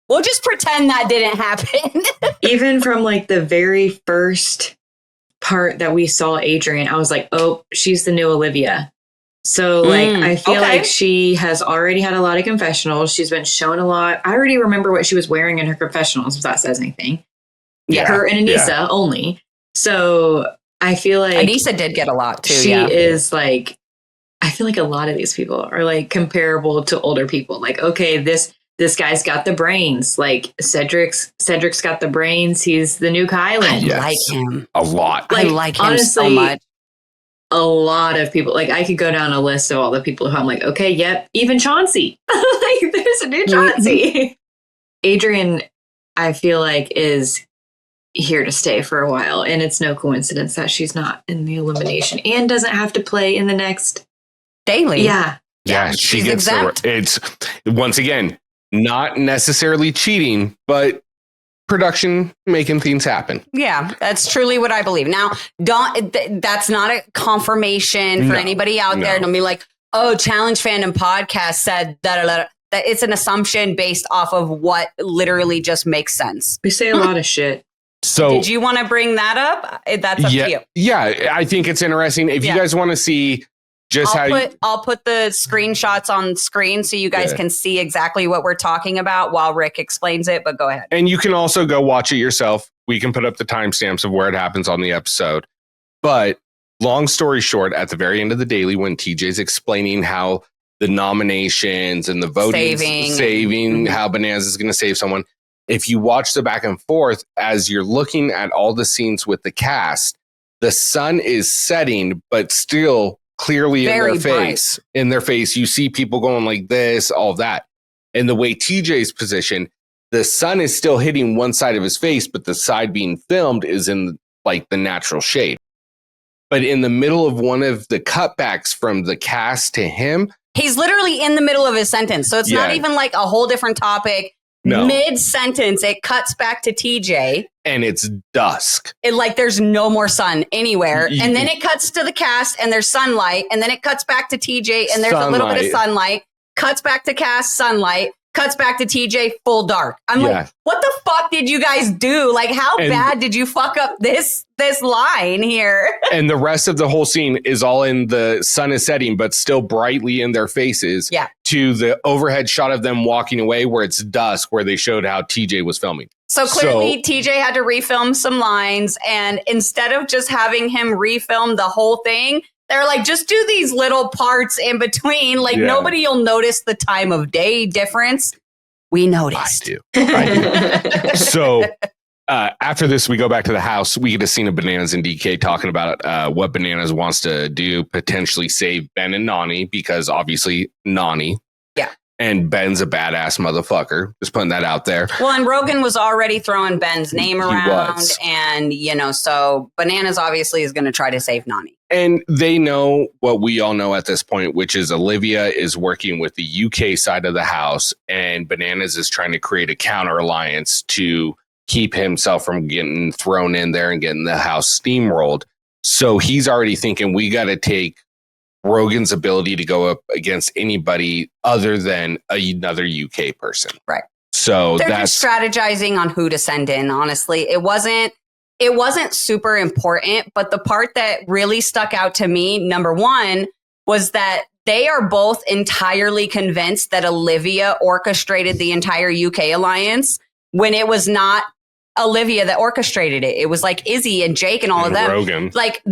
We'll just pretend that didn't happen. Even from like the very first part that we saw Adrian, I was like, oh, she's the new Olivia. So like, I feel like she has already had a lot of confessionals. She's been shown a lot. I already remember what she was wearing in her confessionals, if that says anything. Yeah. Her and Anissa only. So I feel like Anissa did get a lot too. She is like, I feel like a lot of these people are like comparable to older people. Like, okay, this guy's got the brains. Like Cedric's got the brains. He's the new Kylan. I like him a lot. I like him honestly, so much. A lot of people. Like I could go down a list of all the people who I'm like, okay, yep, even Chauncey. Like there's a new Chauncey. Adrian, I feel like is here to stay for a while, and it's no coincidence that she's not in the elimination and doesn't have to play in the next daily. Yeah, she gets exempt. It's once again not necessarily cheating, but production making things happen. Yeah, that's truly what I believe. Now, that's not a confirmation for anybody out there. Don't be like, oh, Challenge Fandom podcast said that. It's an assumption based off of what literally just makes sense. We say a lot of shit. So did you want to bring that up? That's up to you. Yeah, I think it's interesting. If you guys want to see just I'll put the screenshots on screen so you guys can see exactly what we're talking about while Rick explains it, but go ahead. And you can also go watch it yourself. We can put up the timestamps of where it happens on the episode. But long story short, at the very end of the daily, when TJ's explaining how the nominations and the voting saving how Bananas is going to save someone, if you watch the back and forth, as you're looking at all the scenes with the cast, the sun is setting, but still clearly very in their face. You see people going like this, all that. And the way TJ's positioned, the sun is still hitting one side of his face, but the side being filmed is in like the natural shade. But in the middle of one of the cutbacks from the cast to him, he's literally in the middle of his sentence. So it's not even like a whole different topic. No. Mid-sentence, it cuts back to TJ. And it's dusk. There's no more sun anywhere. And then it cuts to the cast and there's sunlight. And then it cuts back to TJ and there's a little bit of sunlight. Cuts back to cast, sunlight. Cuts back to TJ, full dark. I'm like, what the fuck did you guys do? Like, how bad did you fuck up this line here? And the rest of the whole scene is all in the sun is setting, but still brightly in their faces. Yeah. To the overhead shot of them walking away where it's dusk, where they showed how TJ was filming. So clearly TJ had to refilm some lines. And instead of just having him refilm the whole thing, they're like, just do these little parts in between. Like nobody will notice the time of day difference. We noticed. I do. So after this, we go back to the house. We get a scene of Bananas and DK talking about what Bananas wants to do, potentially save Ben and Nani, because obviously Nani. Yeah. And Ben's a badass motherfucker. Just putting that out there. Well, and Rogan was already throwing Ben's name around. And, so Bananas obviously is going to try to save Nani. And they know what we all know at this point, which is Olivia is working with the UK side of the house, and Bananas is trying to create a counter alliance to keep himself from getting thrown in there and getting the house steamrolled. So he's already thinking we got to take Rogan's ability to go up against anybody other than another UK person. Right. So they're just strategizing on who to send in. Honestly, it wasn't super important, but the part that really stuck out to me, number one, was that they are both entirely convinced that Olivia orchestrated the entire UK alliance when it was not Olivia that orchestrated it. It was like Izzy and Jake and all of them. Rogan. Like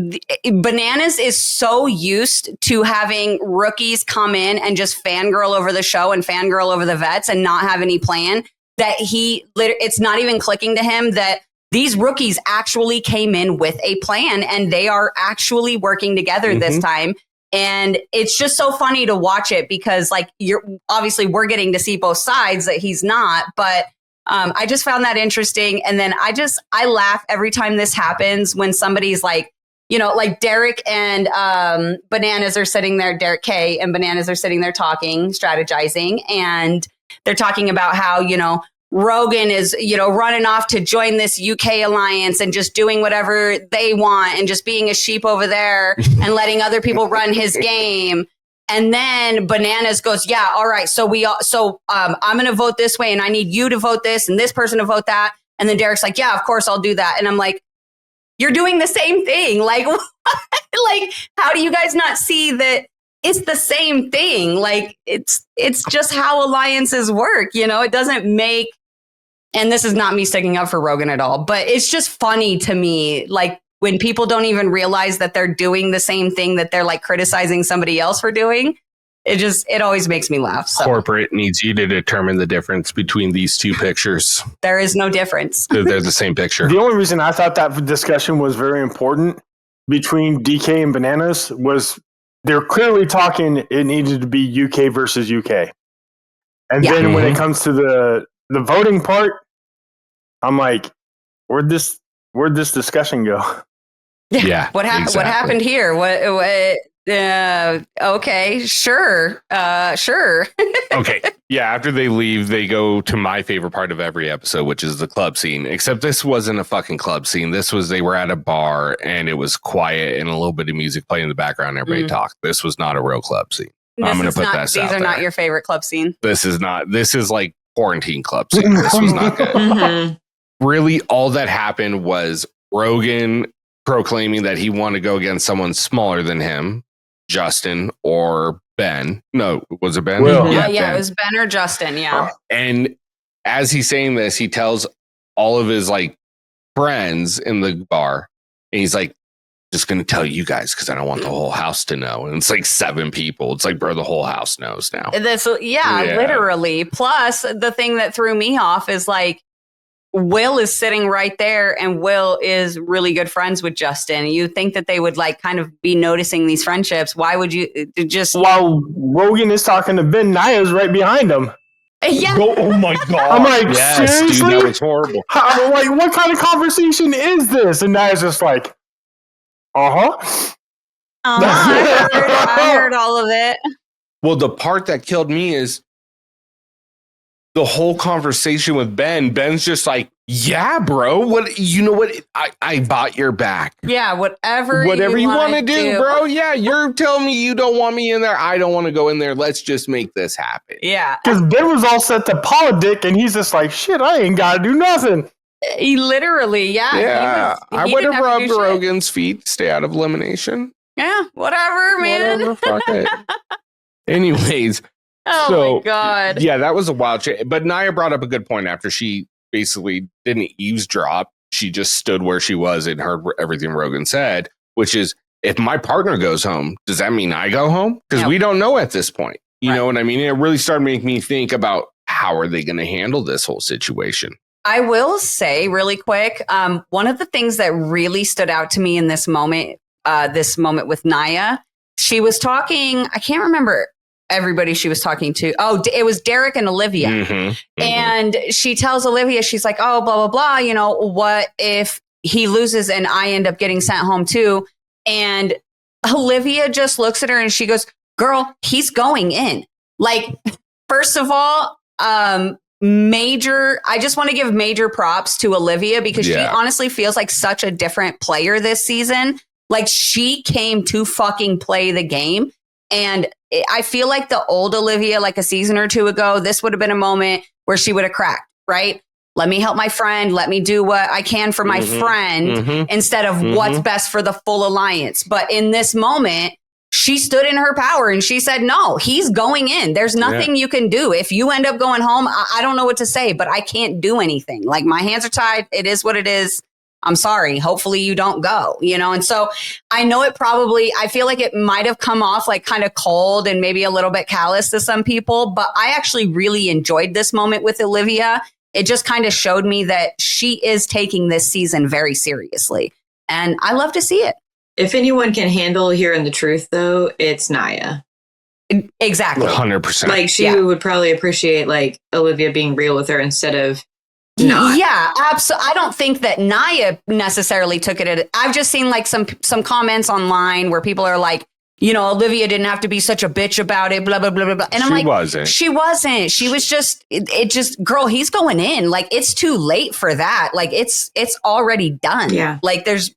Bananas is so used to having rookies come in and just fangirl over the show and fangirl over the vets and not have any plan that it's not even clicking to him that these rookies actually came in with a plan and they are actually working together this time. And it's just so funny to watch it because we're getting to see both sides that he's not, but I just found that interesting. And then I laugh every time this happens when somebody's like, like Derek and Bananas are sitting there, Derek K and Bananas are sitting there talking, strategizing, and they're talking about how, Rogan is, running off to join this UK alliance and just doing whatever they want and just being a sheep over there and letting other people run his game. And then Bananas goes, yeah, all right. So I'm going to vote this way and I need you to vote this and this person to vote that. And then Derek's like, yeah, of course I'll do that. And I'm like, you're doing the same thing. Like, like, how do you guys not see that it's the same thing? Like, it's just how alliances work. It doesn't make, and this is not me sticking up for Rogan at all, but it's just funny to me. Like, when people don't even realize that they're doing the same thing that they're like criticizing somebody else for doing, it always makes me laugh. So. Corporate needs you to determine the difference between these two pictures. There is no difference. They're the same picture. The only reason I thought that discussion was very important between DK and Bananas was they're clearly talking it needed to be UK versus UK. And then when it comes to the voting part, I'm like, where'd this discussion go? Yeah. What happened here? Okay, sure. Okay. Yeah. After they leave, they go to my favorite part of every episode, which is the club scene. Except this wasn't a fucking club scene. They were at a bar and it was quiet and a little bit of music playing in the background. Everybody talked. This was not a real club scene. I'm going to put that. These are not your favorite club scene. This is not. This is like quarantine club scene. This was not good. Really, all that happened was Rogan proclaiming that he wanted to go against someone smaller than him, Justin or Ben. No, was it Ben? Will. Yeah, Ben. It was Ben or Justin. Yeah. And as he's saying this, he tells all of his like friends in the bar, and he's like, just going to tell you guys because I don't want the whole house to know. And it's like 7 people. It's like, bro, the whole house knows now. Yeah, literally. Plus, the thing that threw me off is like, Will is sitting right there and Will is really good friends with Justin. You think that they would like kind of be noticing these friendships. Why would you just... While Rogan is talking to Ben, Naya's right behind him. Yeah. Oh my God. I'm like, seriously? Dude, that was horrible. I'm like, what kind of conversation is this? And Naya's just like, I heard all of it. Well, the part that killed me is the whole conversation with Ben. Ben's just like, yeah, bro. What I bought your back. Yeah, whatever you want to do, bro. Yeah, you're telling me you don't want me in there. I don't want to go in there. Let's just make this happen. Yeah. Because Ben was all set to politic and he's just like, shit, I ain't got to do nothing. He literally, Yeah. I would have rubbed Rogan's feet. Stay out of elimination. Yeah, whatever, man. Whatever, fuck it. Anyways. My God. Yeah, that was a wild shit. But Naya brought up a good point after she basically didn't eavesdrop. She just stood where she was and heard everything Rogan said, which is, if my partner goes home, does that mean I go home? Because we don't know at this point. You know what I mean? It really started making me think about how are they going to handle this whole situation. I will say really quick, one of the things that really stood out to me in this moment with Naya, she was talking, I can't remember everybody she was talking to. Oh, it was Derek and Olivia. And she tells Olivia, she's like, oh, blah, blah, blah. What if he loses and I end up getting sent home too? And Olivia just looks at her and she goes, girl, he's going in. Like, first of all, I just want to give major props to Olivia because she honestly feels like such a different player this season. Like, she came to fucking play the game. And I feel like the old Olivia, like a season or 2 ago, this would have been a moment where she would have cracked, right? Let me help my friend. Let me do what I can for my friend instead of what's best for the full alliance. But in this moment, she stood in her power and she said, no, he's going in. There's nothing you can do. If you end up going home, I don't know what to say, but I can't do anything. Like, my hands are tied. It is what it is. I'm sorry. Hopefully you don't go, And so I know I feel like it might have come off like kind of cold and maybe a little bit callous to some people, but I actually really enjoyed this moment with Olivia. It just kind of showed me that she is taking this season very seriously. And I love to see it. If anyone can handle hearing the truth, though, it's Naya. Exactly. 100%. Like, she would probably appreciate like Olivia being real with her instead of not. Yeah, absolutely. I don't think that Naya necessarily took it. I've just seen like some comments online where people are like, Olivia didn't have to be such a bitch about it, blah, blah, blah, blah, blah. And I'm like, she wasn't. She was just, girl, he's going in. Like, it's too late for that. Like, it's already done. Yeah. Like, there's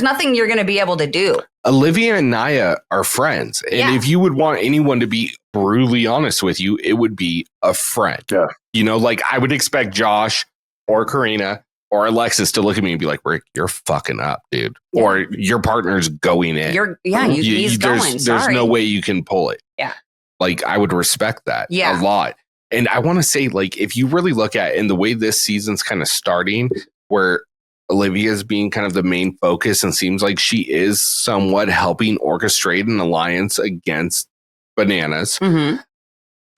nothing you're going to be able to do. Olivia and Naya are friends. And if you would want anyone to be brutally honest with you, it would be a friend. Yeah. Like I would expect Josh or Karina or Alexis to look at me and be like, Rick, you're fucking up, dude. Yeah. Or your partner's going in. He's going. There's no way you can pull it. Yeah. Like, I would respect that a lot. And I want to say, like, if you really look at in the way this season's kind of starting, where Olivia's being kind of the main focus and seems like she is somewhat helping orchestrate an alliance against Bananas. Mm-hmm.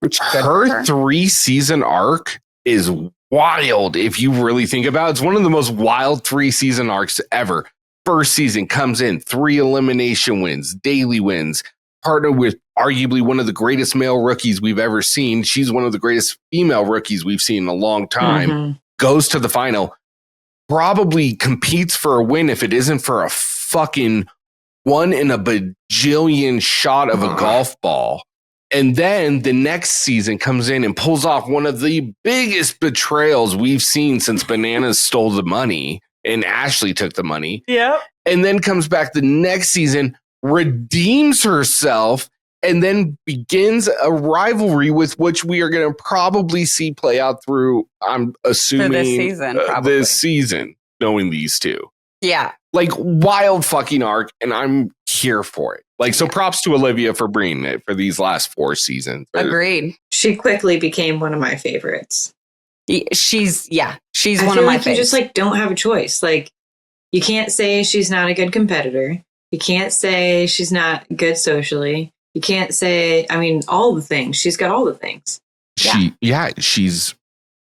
Her 3-season arc is wild if you really think about it. It's one of the most wild 3-season arcs ever. First season comes in, 3 elimination wins, daily wins, partnered with arguably one of the greatest male rookies we've ever seen. She's one of the greatest female rookies we've seen in a long time. Mm-hmm. Goes to the final, probably competes for a win if it isn't for a fucking 1 in a bajillion shot of a golf ball. And then the next season comes in and pulls off one of the biggest betrayals we've seen since Bananas stole the money and Ashley took the money. Yeah. And then comes back the next season, redeems herself, and then begins a rivalry with which we are going to probably see play out through, I'm assuming, this season, knowing these two. Yeah. Like, wild fucking arc, and I'm here for it. Like, so props to Olivia for bringing it for these last 4 seasons. Agreed. She quickly became one of my favorites. She's one of my favorites. You just like don't have a choice. Like, you can't say she's not a good competitor. You can't say she's not good socially. You can't say, all the things. She's got all the things.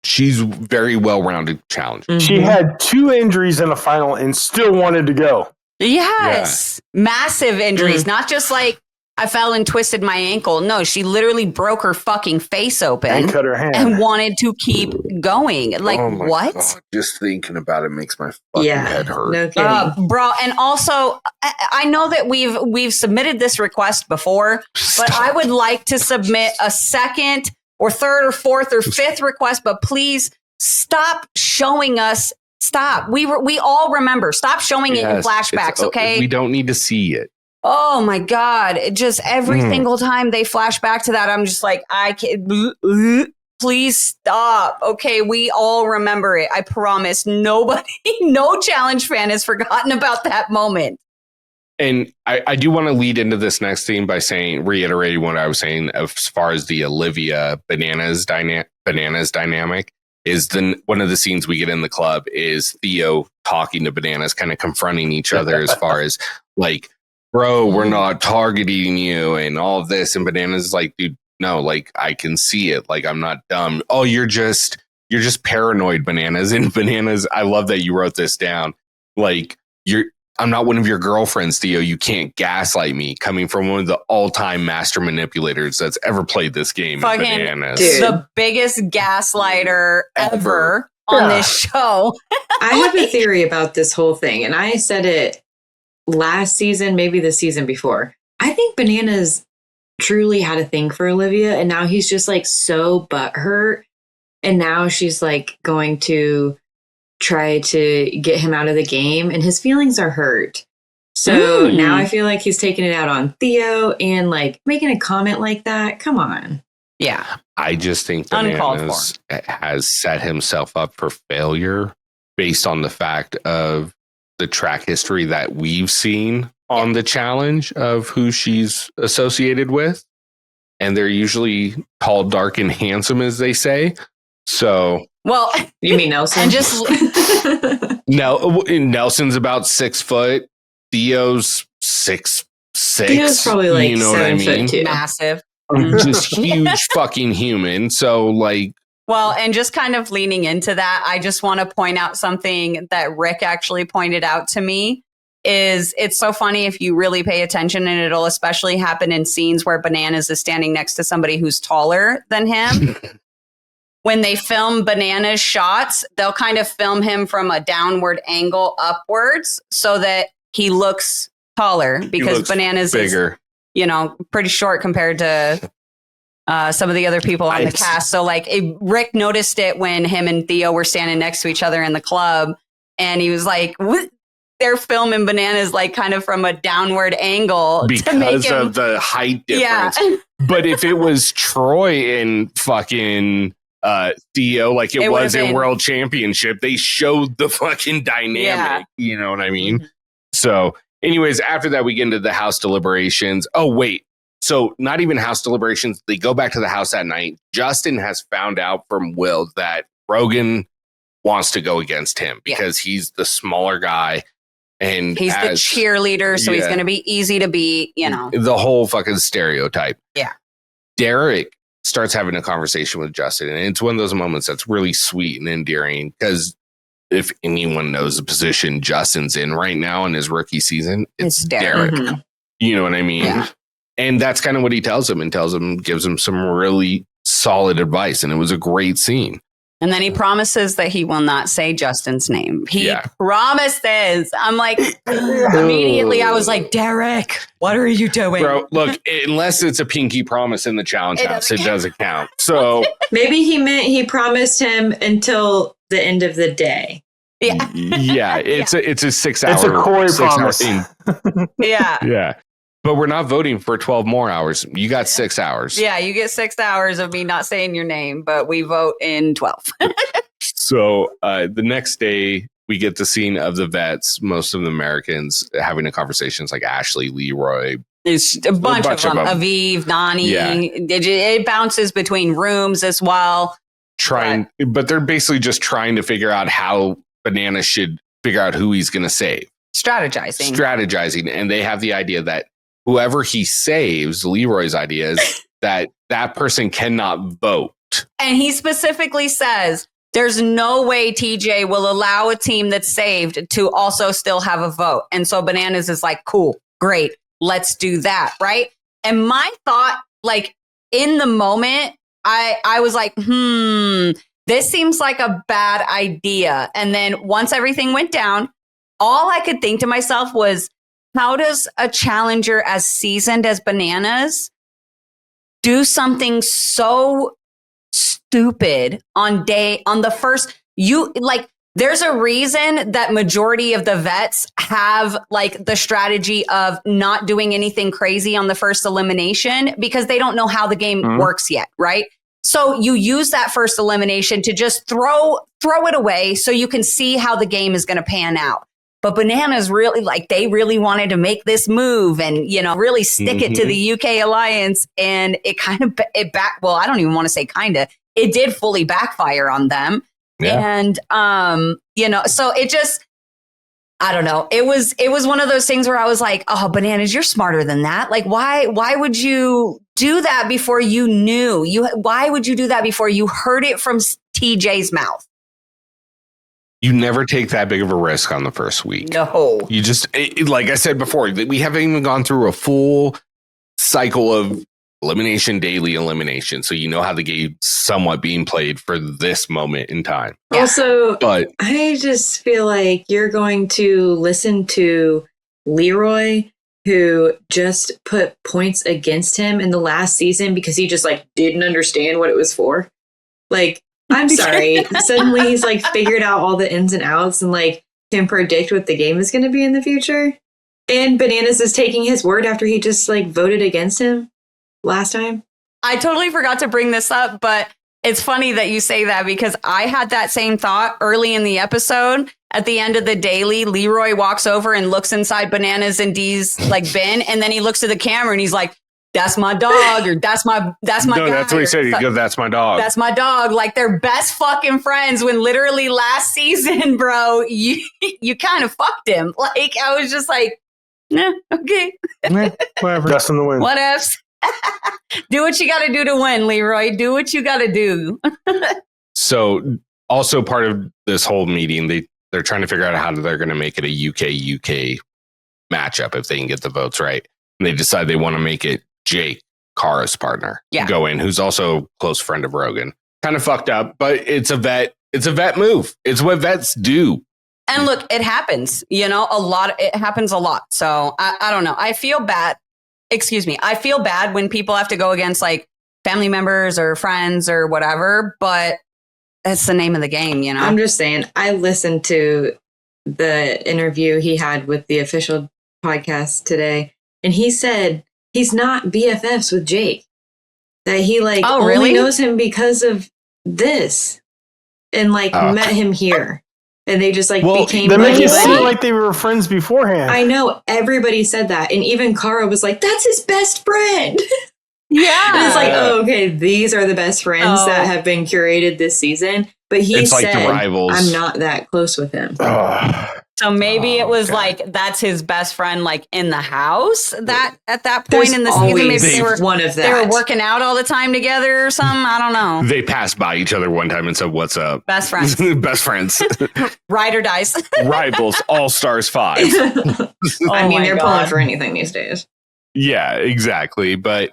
She's very well-rounded challenge. Mm-hmm. She had 2 injuries in the final and still wanted to go. Yes. Yeah. Massive injuries. Not just like I fell and twisted my ankle. No, she literally broke her fucking face open and cut her hand and wanted to keep going. Like, what? God. Just thinking about it makes my fucking head hurt. No kidding. Bro, and also I know that we've submitted this request before, but I would like to submit a second or third or fourth or fifth request, but please stop showing us. Stop. We all remember. Stop showing it in flashbacks, okay? We don't need to see it. Oh my God. It just every single time they flash back to that, I'm just like, I can't. Please stop. Okay, we all remember it. I promise. Nobody, no challenge fan has forgotten about that moment. And I do want to lead into this next theme by reiterating what I was saying as far as the Olivia Bananas dynamic is one of the scenes we get in the club is Theo talking to Bananas, kind of confronting each other as far as like, bro, we're not targeting you and all of this. And Bananas is like, dude, no, like I can see it. Like, I'm not dumb. Oh, you're just paranoid, Bananas. And Bananas, I love that you wrote this down. Like, I'm not one of your girlfriends, Theo. You can't gaslight me, coming from one of the all-time master manipulators that's ever played this game. Fucking Bananas. The biggest gaslighter ever on this show. I have a theory about this whole thing, and I said it last season, maybe the season before. I think Bananas truly had a thing for Olivia, and now he's just like so butthurt, and now she's like going to try to get him out of the game, and his feelings are hurt. So now I feel like he's taking it out on Theo and like making a comment like that. Come on. Yeah. I just think Bananas has set himself up for failure based on the fact of the track history that we've seen on the challenge of who she's associated with. And they're usually tall, dark, and handsome, as they say. So, well, you mean Nelson? And just Nelson's about 6 foot. Theo's 6'6". Theo's probably like 7 foot 2. Massive, just huge fucking human. So like, well, and just kind of leaning into that, I just want to point out something that Rick actually pointed out to me. Is it's so funny if you really pay attention, and it'll especially happen in scenes where Bananas is standing next to somebody who's taller than him. When they film Bananas shots, they'll kind of film him from a downward angle upwards so that he looks taller because Bananas bigger. pretty short compared to some of the other people on the cast. So like Rick noticed it when him and Theo were standing next to each other in the club, and he was like, what? They're filming Bananas like kind of from a downward angle because of the height difference. Yeah. But if it was Troy and fucking Theo, like it was in World Championship, they showed the fucking dynamic. Yeah. You know what I mean? Mm-hmm. So anyways, after that, we get into the house deliberations. Oh, wait. So not even house deliberations. They go back to the house that night. Justin has found out from Will that Rogan wants to go against him because he's the smaller guy. And he's the cheerleader, so he's going to be easy to beat, The whole fucking stereotype. Yeah. Derek starts having a conversation with Justin, and it's one of those moments that's really sweet and endearing because if anyone knows the position Justin's in right now in his rookie season, it's Derek. Mm-hmm. You know what I mean? Yeah. And that's kind of what he tells him gives him some really solid advice, and it was a great scene. And then he promises that he will not say Justin's name. He promises. I'm like, immediately I was like, Derek, what are you doing? Bro, look, unless it's a pinky promise in the challenge house, it doesn't count. So maybe he meant he promised him until the end of the day. Yeah. Yeah. It's a 6 hour. It's a Corey promise. Yeah. Yeah. But we're not voting for 12 more hours. You got 6 hours. Yeah, you get 6 hours of me not saying your name, but we vote in 12. So the next day, we get the scene of the vets, most of the Americans having a conversation. It's like Ashley, Leroy. It's a bunch of them. Aviv, Nani. Yeah. It bounces between rooms as well. But they're basically just trying to figure out how Banana should figure out who he's going to save. Strategizing. And they have the idea that whoever he saves, Leroy's idea is that person cannot vote. And he specifically says, there's no way TJ will allow a team that's saved to also still have a vote. And so Bananas is like, cool, great, let's do that, right? And my thought, like, in the moment, I was like, this seems like a bad idea. And then once everything went down, all I could think to myself was, how does a challenger as seasoned as Bananas do something so stupid on the first, there's a reason that majority of the vets have like the strategy of not doing anything crazy on the first elimination because they don't know how the game works yet, right? So you use that first elimination to just throw it away so you can see how the game is going to pan out. But Bananas really, they really wanted to make this move and, really stick it to the UK alliance. And it kind of, I don't even want to say kind of, it did fully backfire on them. Yeah. And, so it just, I don't know. It was one of those things where I was like, oh, Bananas, you're smarter than that. Like, why would you do that before you knew? Why would you do that before you heard it from TJ's mouth? You never take that big of a risk on the first week. No. You just, like I said before, we haven't even gone through a full cycle of daily elimination. So you know how the game's somewhat being played for this moment in time. Also, but I just feel like you're going to listen to Leroy, who just put points against him in the last season because he just didn't understand what it was for. I'm sorry. Suddenly he's figured out all the ins and outs and can predict what the game is going to be in the future. And Bananas is taking his word after he just voted against him last time. I totally forgot to bring this up, but it's funny that you say that because I had that same thought early in the episode. At the end of the daily, Leroy walks over and looks inside Bananas and Dee's bin, and then he looks at the camera and he's like, that's my dog, or that's my No, guy, that's what he said. He goes, that's my dog. That's my dog. They're best fucking friends when literally last season, bro, you kind of fucked him. I was just like, nah, okay. Whatever. That's in the win. What ifs? Do what you got to do to win, Leroy. Do what you got to do. So also part of this whole meeting, they're trying to figure out how they're going to make it a UK matchup if they can get the votes right. And they decide they want to make it Jake, Kara's partner, go in, who's also a close friend of Rogan. Kind of fucked up, but it's a vet move. It's what vets do. And look, it happens, it happens a lot. So I don't know. I feel bad. excuse me, I feel bad when people have to go against like family members or friends or whatever, but that's the name of the game, you know? I'm just saying, I listened to the interview he had with the official podcast today, and he said he's not BFFs with Jake. That he like only knows him because of this, and like met him here, and they just like became. They make it seem like they were friends beforehand. I know, everybody said that, and even Kara was like, "That's his best friend." Yeah, and it's like, oh, okay, these are the best friends that have been curated this season. But he said, like the rivals. "I'm not that close with him." So maybe it was like that's his best friend, like in the house. That at that point in the season, maybe they were one of that. They were working out all the time together or something. I don't know. They passed by each other one time and said, "What's up?" Best friends. Best friends. Ride or dice. Rivals. All Stars 5. I mean, they're pulling for anything these days. Yeah, exactly. But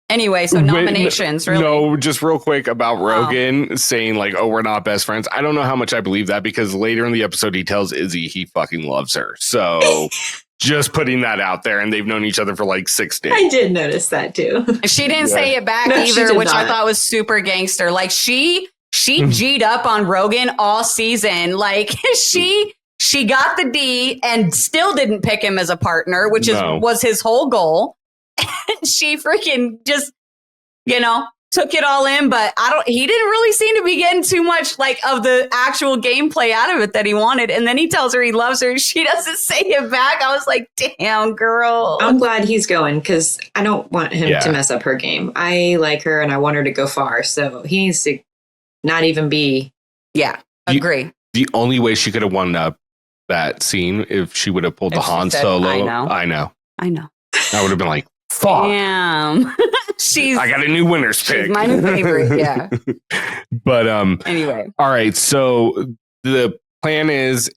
anyway, so nominations, really? No, just real quick about Rogan saying like, "Oh, we're not best friends." I don't know how much I believe that because later in the episode he tells Izzy he fucking loves her. So just putting that out there, and they've known each other for like 6 days. I did notice that too. She didn't say it back either, which I thought was super gangster. Like she G'd up on Rogan all season. Like she got the D and still didn't pick him as a partner, which was his whole goal. And she freaking just, took it all in, but he didn't really seem to be getting too much like of the actual gameplay out of it that he wanted. And then he tells her he loves her. She doesn't say it back. I was like, damn, girl. I'm glad he's going because I don't want him to mess up her game. I like her and I want her to go far. So he needs to not even be. Yeah, agree. The only way she could have won that scene if she would have pulled the Han Solo. I know. I would have been like, fuck. Damn. I got a new winner's pick. My new favorite, yeah. But anyway. All right. So the plan is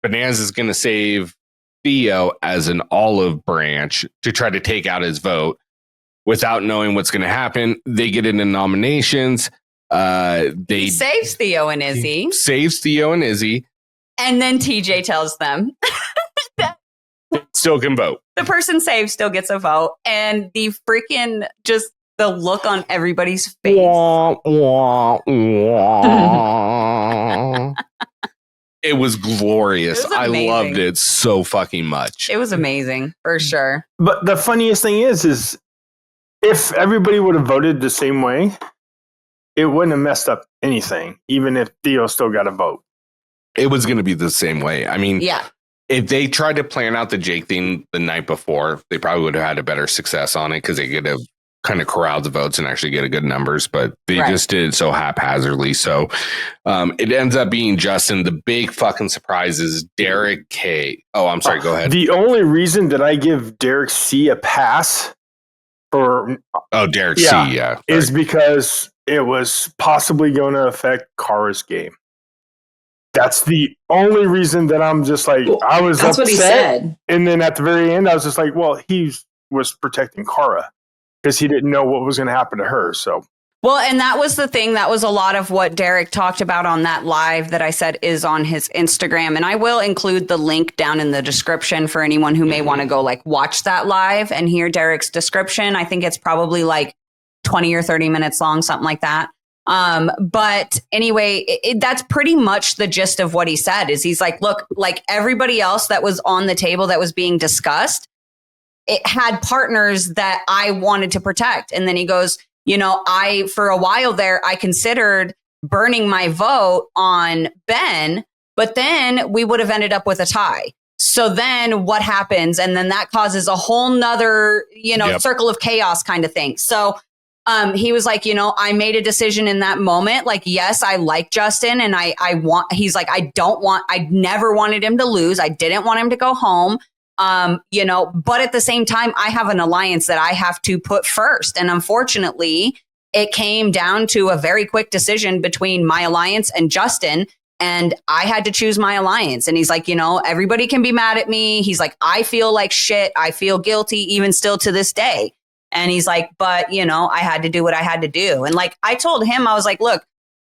Bonanza is going to save Theo as an olive branch to try to take out his vote without knowing what's going to happen. They get into nominations. He saves Theo and Izzy. And then TJ tells them still can vote. The person saved still gets a vote. And the freaking just the look on everybody's face. Wah, wah, wah. It was glorious. I loved it so fucking much. It was amazing, for sure. But the funniest thing is if everybody would have voted the same way, it wouldn't have messed up anything, even if Theo still got a vote. It was going to be the same way. I mean, yeah. If they tried to plan out the Jake thing the night before, they probably would have had a better success on it because they could have kind of corralled the votes and actually get a good numbers. But they just did it so haphazardly. So it ends up being Justin. The big fucking surprise is Derek K. Oh, I'm sorry. Go ahead. The only reason that I give Derek C a pass for Derek C, is because it was possibly going to affect Kara's game. That's the only reason that I'm just like, I was That's upset. What he said. And then at the very end, I was just like, well, he was protecting Kara because he didn't know what was going to happen to her. So, well, and that was the thing. That was a lot of what Derek talked about on that live that I said is on his Instagram. And I will include the link down in the description for anyone who may want to go like watch that live and hear Derek's description. I think it's probably like 20 or 30 minutes long, something like that. But anyway, that's pretty much the gist of what he said is he's like, look, like everybody else that was on the table that was being discussed, it had partners that I wanted to protect. And then he goes, for a while there, I considered burning my vote on Ben, but then we would have ended up with a tie. So then what happens? And then that causes a whole nother, circle of chaos kind of thing. So he was like, I made a decision in that moment. Like, yes, I like Justin and he's like, I never wanted him to lose. I didn't want him to go home. But at the same time, I have an alliance that I have to put first. And unfortunately, it came down to a very quick decision between my alliance and Justin. And I had to choose my alliance. And he's like, everybody can be mad at me. He's like, I feel like shit. I feel guilty even still to this day. And he's like, but, I had to do what I had to do. And like, I told him, I was like, look,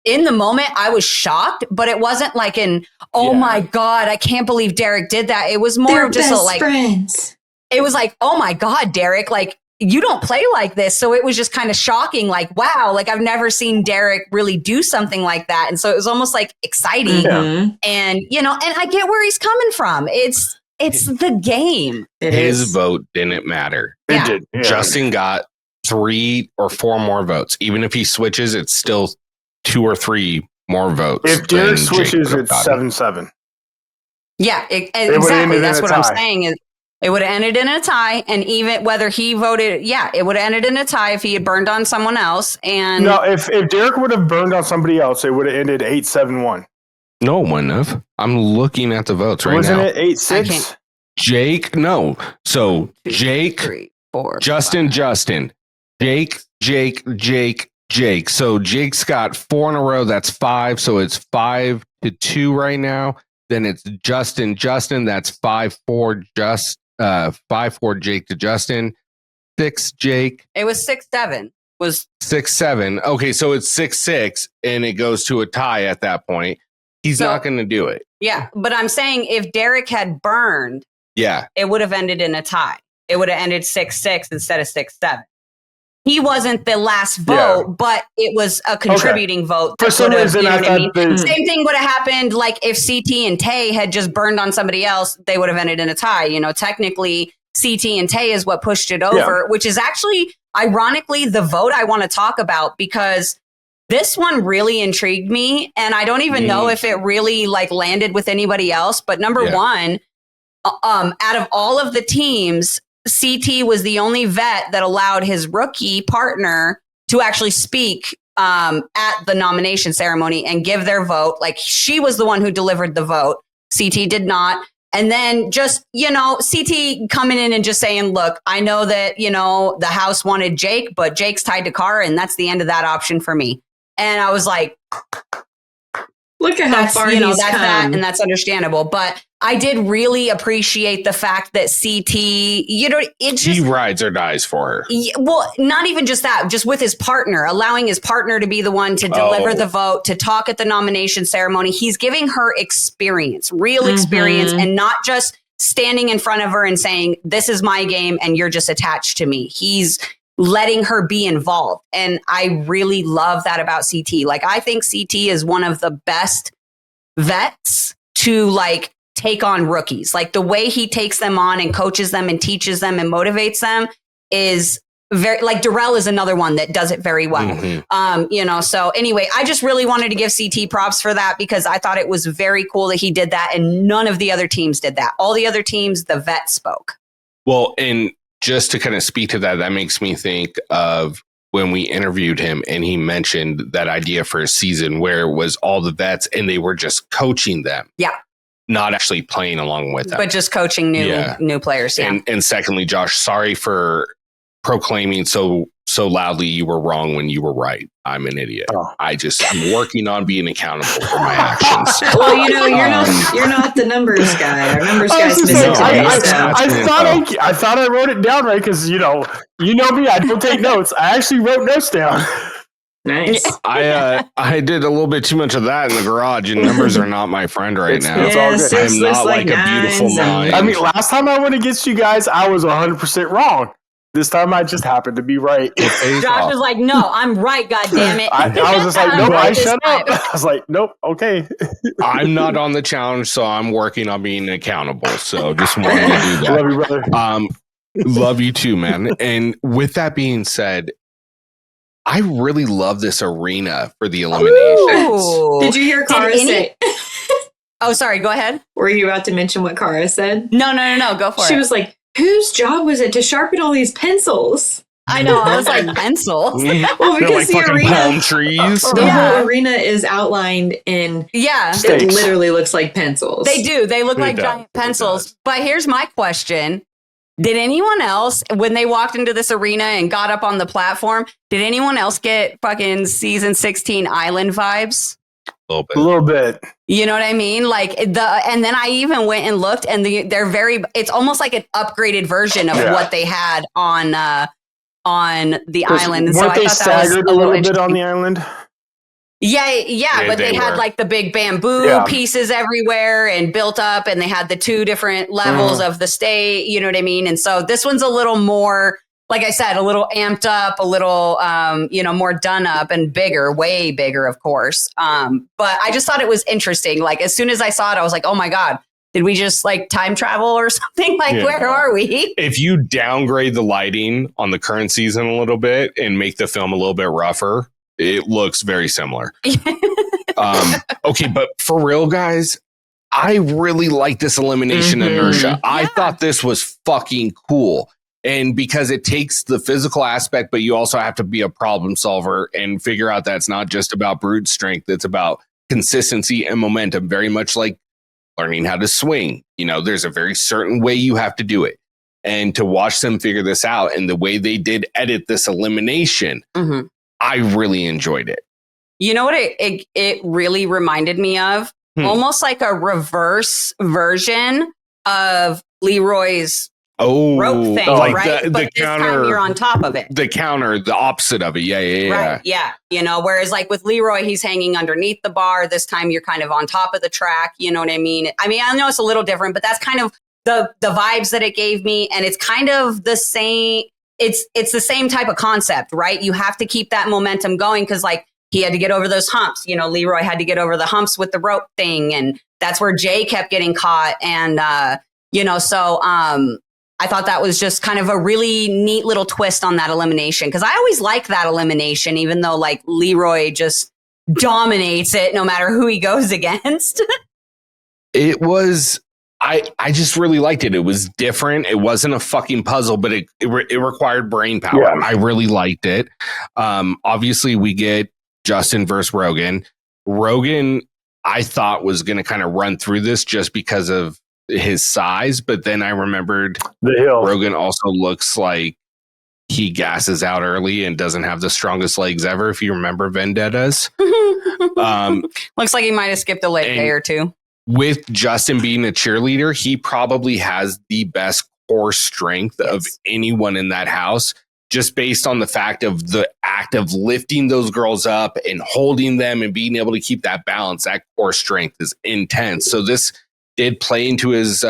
in the moment, I was shocked, but it wasn't like my God, I can't believe Derek did that. It was more They're of just best friends. it was like, oh my God, Derek, like you don't play like this. So it was just kind of shocking. Like, wow, like I've never seen Derek really do something like that. And so it was almost like exciting. Mhm. And, and I get where he's coming from. It's the game. His vote didn't matter. Yeah. It did. Yeah. Justin got 3 or 4 more votes. Even if he switches, it's still 2 or 3 more votes. If Derek than Jake switches, would have it's gotten. 7-7. Yeah, would've exactly. ended That's in a what I'm tie. saying. Is it would have ended in a tie, and even whether he voted, it would have ended in a tie if he had burned on someone else. And No, if Derek would have burned on somebody else, it would have ended 8-7-1. No, it wouldn't have. I'm looking at the votes right Wasn't now. it 8-6? Jake, no. So Jake, 3, 4, Justin, 5. Justin, Jake. So Jake's got 4 in a row. That's 5. So it's 5-2 right now. Then it's Justin. That's 5-4. 5-4 Jake to Justin. 6 Jake. It was 6-7. Was 6-7. Okay, so it's 6-6, and it goes to a tie at that point. He's not going to do it. Yeah, but I'm saying if Derek had burned, Yeah. it would have ended in a tie. It would have ended 6-6 instead of 6-7. He wasn't the last vote, but it was a contributing vote. For some reason, I thought Same thing would have happened like if CT and Tay had just burned on somebody else, they would have ended in a tie. Technically, CT and Tay is what pushed it over, which is actually, ironically, the vote I want to talk about because this one really intrigued me. And I don't even know if it really like landed with anybody else. But number one, out of all of the teams, CT was the only vet that allowed his rookie partner to actually speak at the nomination ceremony and give their vote. Like she was the one who delivered the vote. CT did not. And then just, CT coming in and just saying, look, I know that, the house wanted Jake, but Jake's tied to Cara and that's the end of that option for me. And I was like, look at how far he's that's come. that, and that's understandable. But I did really appreciate the fact that CT, it's just, he rides or dies for her. Well, not even just that, just with his partner, allowing his partner to be the one to deliver the vote, to talk at the nomination ceremony. He's giving her experience, real experience, and not just standing in front of her and saying, this is my game and you're just attached to me. He's letting her be involved. And I really love that about CT. Like, I think CT is one of the best vets to like take on rookies. Like the way he takes them on and coaches them and teaches them and motivates them is very, like Darrell is another one that does it very well. So anyway, I just really wanted to give CT props for that because I thought it was very cool that he did that. And none of the other teams did that. All the other teams, the vet spoke. Well, and just to kind of speak to that, that makes me think of when we interviewed him and he mentioned that idea for a season where it was all the vets and they were just coaching them. Yeah. Not actually playing along with them. But just coaching new players. Yeah. And secondly, Josh, sorry for proclaiming so loudly you were wrong when you were right. I'm an idiot. I'm working on being accountable for my actions. Well, you're not the numbers guy. Our numbers guy's missing today. I thought I wrote it down right because you know me. I don't take notes. I actually wrote notes down. Nice. I did a little bit too much of that in the garage, and numbers are not my friend right now. It's all good. I'm not like a beautiful mind. I mean, last time I went against you guys, I was 100% wrong. This time I just happened to be right. Josh was like, no, I'm right, God damn it. I was just like, nope, I shut up. I was like, nope, okay. I'm not on the challenge, so I'm working on being accountable. So just wanted to do that. Love you, brother. Love you too, man. And with that being said, I really love this arena for the eliminations. Did you hear Cara say? Oh, sorry. Go ahead. Were you about to mention what Cara said? No. Go for it. She was like, whose job was it to sharpen all these pencils? I know. I was like, pencils? Well, because like the arena, palm trees. The whole arena is outlined in. Yeah. It literally looks like pencils. They do. They look like giant pencils. But here's my question. Did anyone else, when they walked into this arena and got up on the platform, did anyone else get fucking season 16 island vibes? A little bit. You know what I mean? Like and then I even went and looked and it's almost like an upgraded version of what they had on the island. Weren't they staggered a little bit on the island? Yeah, but they had like the big bamboo pieces everywhere and built up, and they had the 2 different levels of the state, you know what I mean? And so this one's a little more, like I said, a little amped up, a little, more done up and bigger, way bigger, of course. But I just thought it was interesting. Like, as soon as I saw it, I was like, oh my God, did we just like time travel or something? Like, where are we? If you downgrade the lighting on the current season a little bit and make the film a little bit rougher, it looks very similar. Okay, but for real, guys, I really like this elimination inertia. I thought this was fucking cool. And because it takes the physical aspect, but you also have to be a problem solver and figure out that it's not just about brute strength. It's about consistency and momentum, very much like learning how to swing. You know, there's a very certain way you have to do it. And to watch them figure this out and the way they did edit this elimination, I really enjoyed it. You know what it really reminded me of? Almost like a reverse version of Leroy's rope thing, like right? The but this counter, time you're on top of it. The counter, the opposite of it. Yeah. Right, yeah. You know, whereas like with Leroy, he's hanging underneath the bar. This time you're kind of on top of the track. You know what I mean? I mean, I know it's a little different, but that's kind of the vibes that it gave me. And it's kind of the same. It's the same type of concept, right? You have to keep that momentum going because like he had to get over those humps. You know, Leroy had to get over the humps with the rope thing. And that's where Jay kept getting caught. And, so I thought that was just kind of a really neat little twist on that elimination. Because I always like that elimination, even though like Leroy just dominates it no matter who he goes against. It was... I just really liked it. It was different. It wasn't a fucking puzzle, but it required brain power. Yeah. I really liked it. Obviously, we get Justin versus Rogan. Rogan, I thought was going to kind of run through this just because of his size, but then I remembered the hill. Rogan also looks like he gasses out early and doesn't have the strongest legs ever. If you remember Vendettas, looks like he might have skipped a leg day or two. With Justin being a cheerleader, he probably has the best core strength of anyone in that house, just based on the fact of the act of lifting those girls up and holding them and being able to keep that balance. That core strength is intense. So this did play into his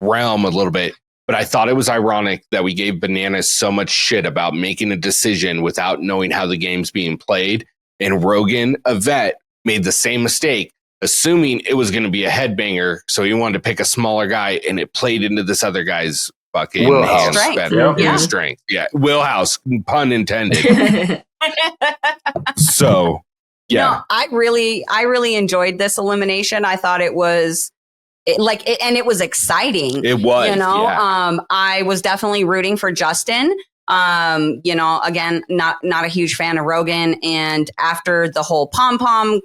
realm a little bit. But I thought it was ironic that we gave Bananas so much shit about making a decision without knowing how the game's being played. And Rogan, a vet, made the same mistake, assuming it was going to be a headbanger. So he wanted to pick a smaller guy, and it played into this other guy's fucking strength. Yeah, Wheelhouse, pun intended. So, yeah. No, I really enjoyed this elimination. I thought it was and it was exciting. It was, I was definitely rooting for Justin. Again, not a huge fan of Rogan. And after the whole pom-pom,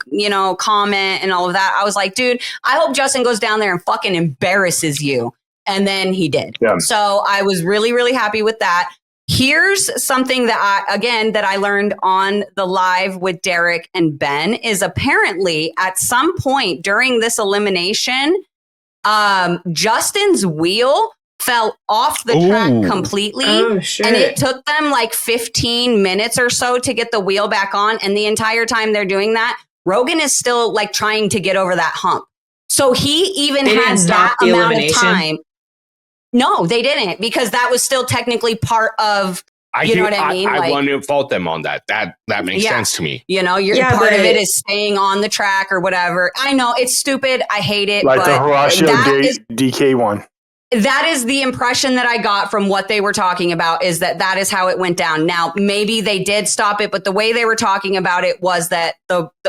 comment and all of that, I was like, dude, I hope Justin goes down there and fucking embarrasses you. And then he did. Yeah. So I was really, really happy with that. Here's something that I learned on the live with Derek and Ben is apparently at some point during this elimination, Justin's wheel fell off the track completely. Oh, shit. And it took them like 15 minutes or so to get the wheel back on. And the entire time they're doing that, Rogan is still like trying to get over that hump. So he even had that amount of time. No, they didn't, because that was still technically part of, know what I mean? I want to fault them on that. That makes sense to me. Part of it is staying on the track or whatever. I know it's stupid. I hate it. Like the Horatio DK one. That is the impression that I got from what they were talking about, is that is how it went down. Now, maybe they did stop it, but the way they were talking about it was that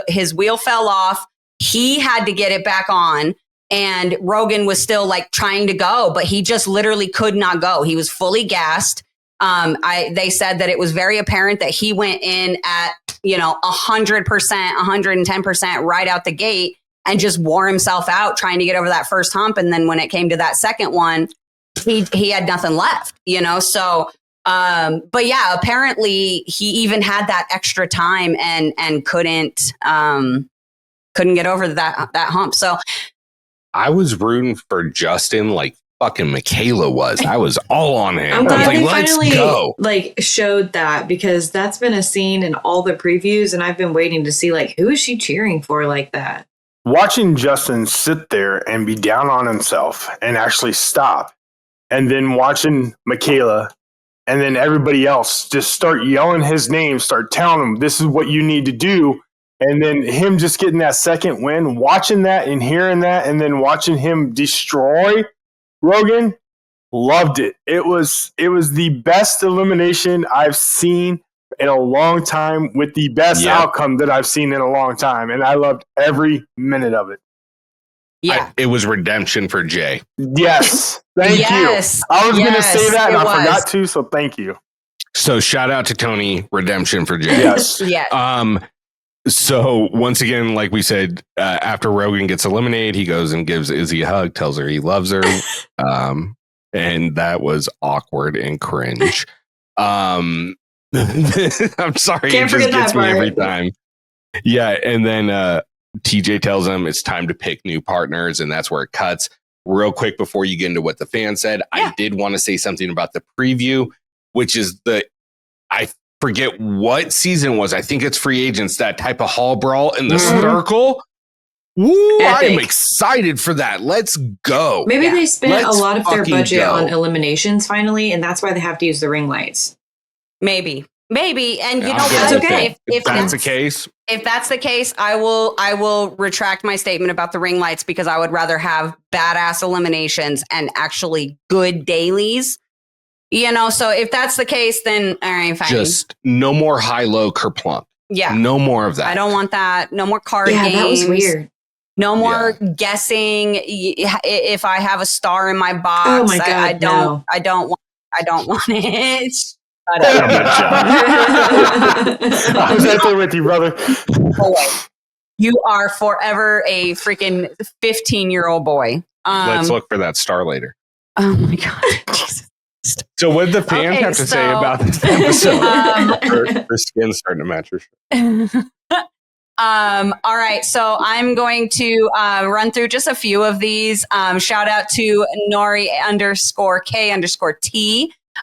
his wheel fell off. He had to get it back on, and Rogan was still like trying to go, but he just literally could not go. He was fully gassed. They said that it was very apparent that he went in at 100%, 110% right out the gate, and just wore himself out trying to get over that first hump. And then when it came to that second one, he had nothing left, So, but yeah, apparently he even had that extra time and couldn't get over that hump. So I was rooting for Justin like fucking Michaela was. I was all on him. I'm I was glad like, they let's finally go. like showed that, because that's been a scene in all the previews, and I've been waiting to see like who is she cheering for like that. Watching Justin sit there and be down on himself and actually stop, and then watching Michaela and then everybody else just start yelling his name, start telling him this is what you need to do. And then him just getting that second win, watching that and hearing that, and then watching him destroy Rogan, loved it. It was the best elimination I've seen in a long time, with the best outcome that I've seen in a long time. And I loved every minute of it. Yeah. It was redemption for Jay. Yes. Thank you. I was going to say that and I forgot to, so thank you. So shout out to Tony, redemption for Jay. Yes. Yes. So once again, like we said, after Rogan gets eliminated, he goes and gives Izzy a hug, tells her he loves her. And that was awkward and cringe. I'm sorry. Can't it just forget gets that me part. every time. Yeah. And then TJ tells him it's time to pick new partners. And that's where it cuts. Real quick before you get into what the fan said, I did want to say something about the preview, which is I forget what season it was. I think it's Free Agents, that type of hall brawl in the circle. Woo, I'm excited for that. Let's go. Maybe they spent a lot of their budget on eliminations finally, and that's why they have to use the ring lights. Maybe. And you know that's what? okay. If that's the case. If that's the case, I will retract my statement about the ring lights, because I would rather have badass eliminations and actually good dailies. You know, so if that's the case, then all right, fine. Just no more high-low kerplunk. Yeah. No more of that. I don't want that. No more card games. Yeah, that was weird. No more guessing if I have a star in my box. Oh my God, I don't want it. I was right there with you, brother. Boy. You are forever a freaking 15-year-old boy. Let's look for that star later. Oh my God. Jesus. So what did the fans have to say about this episode? Her skin's starting to match her shirt. All right. So I'm going to run through just a few of these. Shout out to Nori_K_T.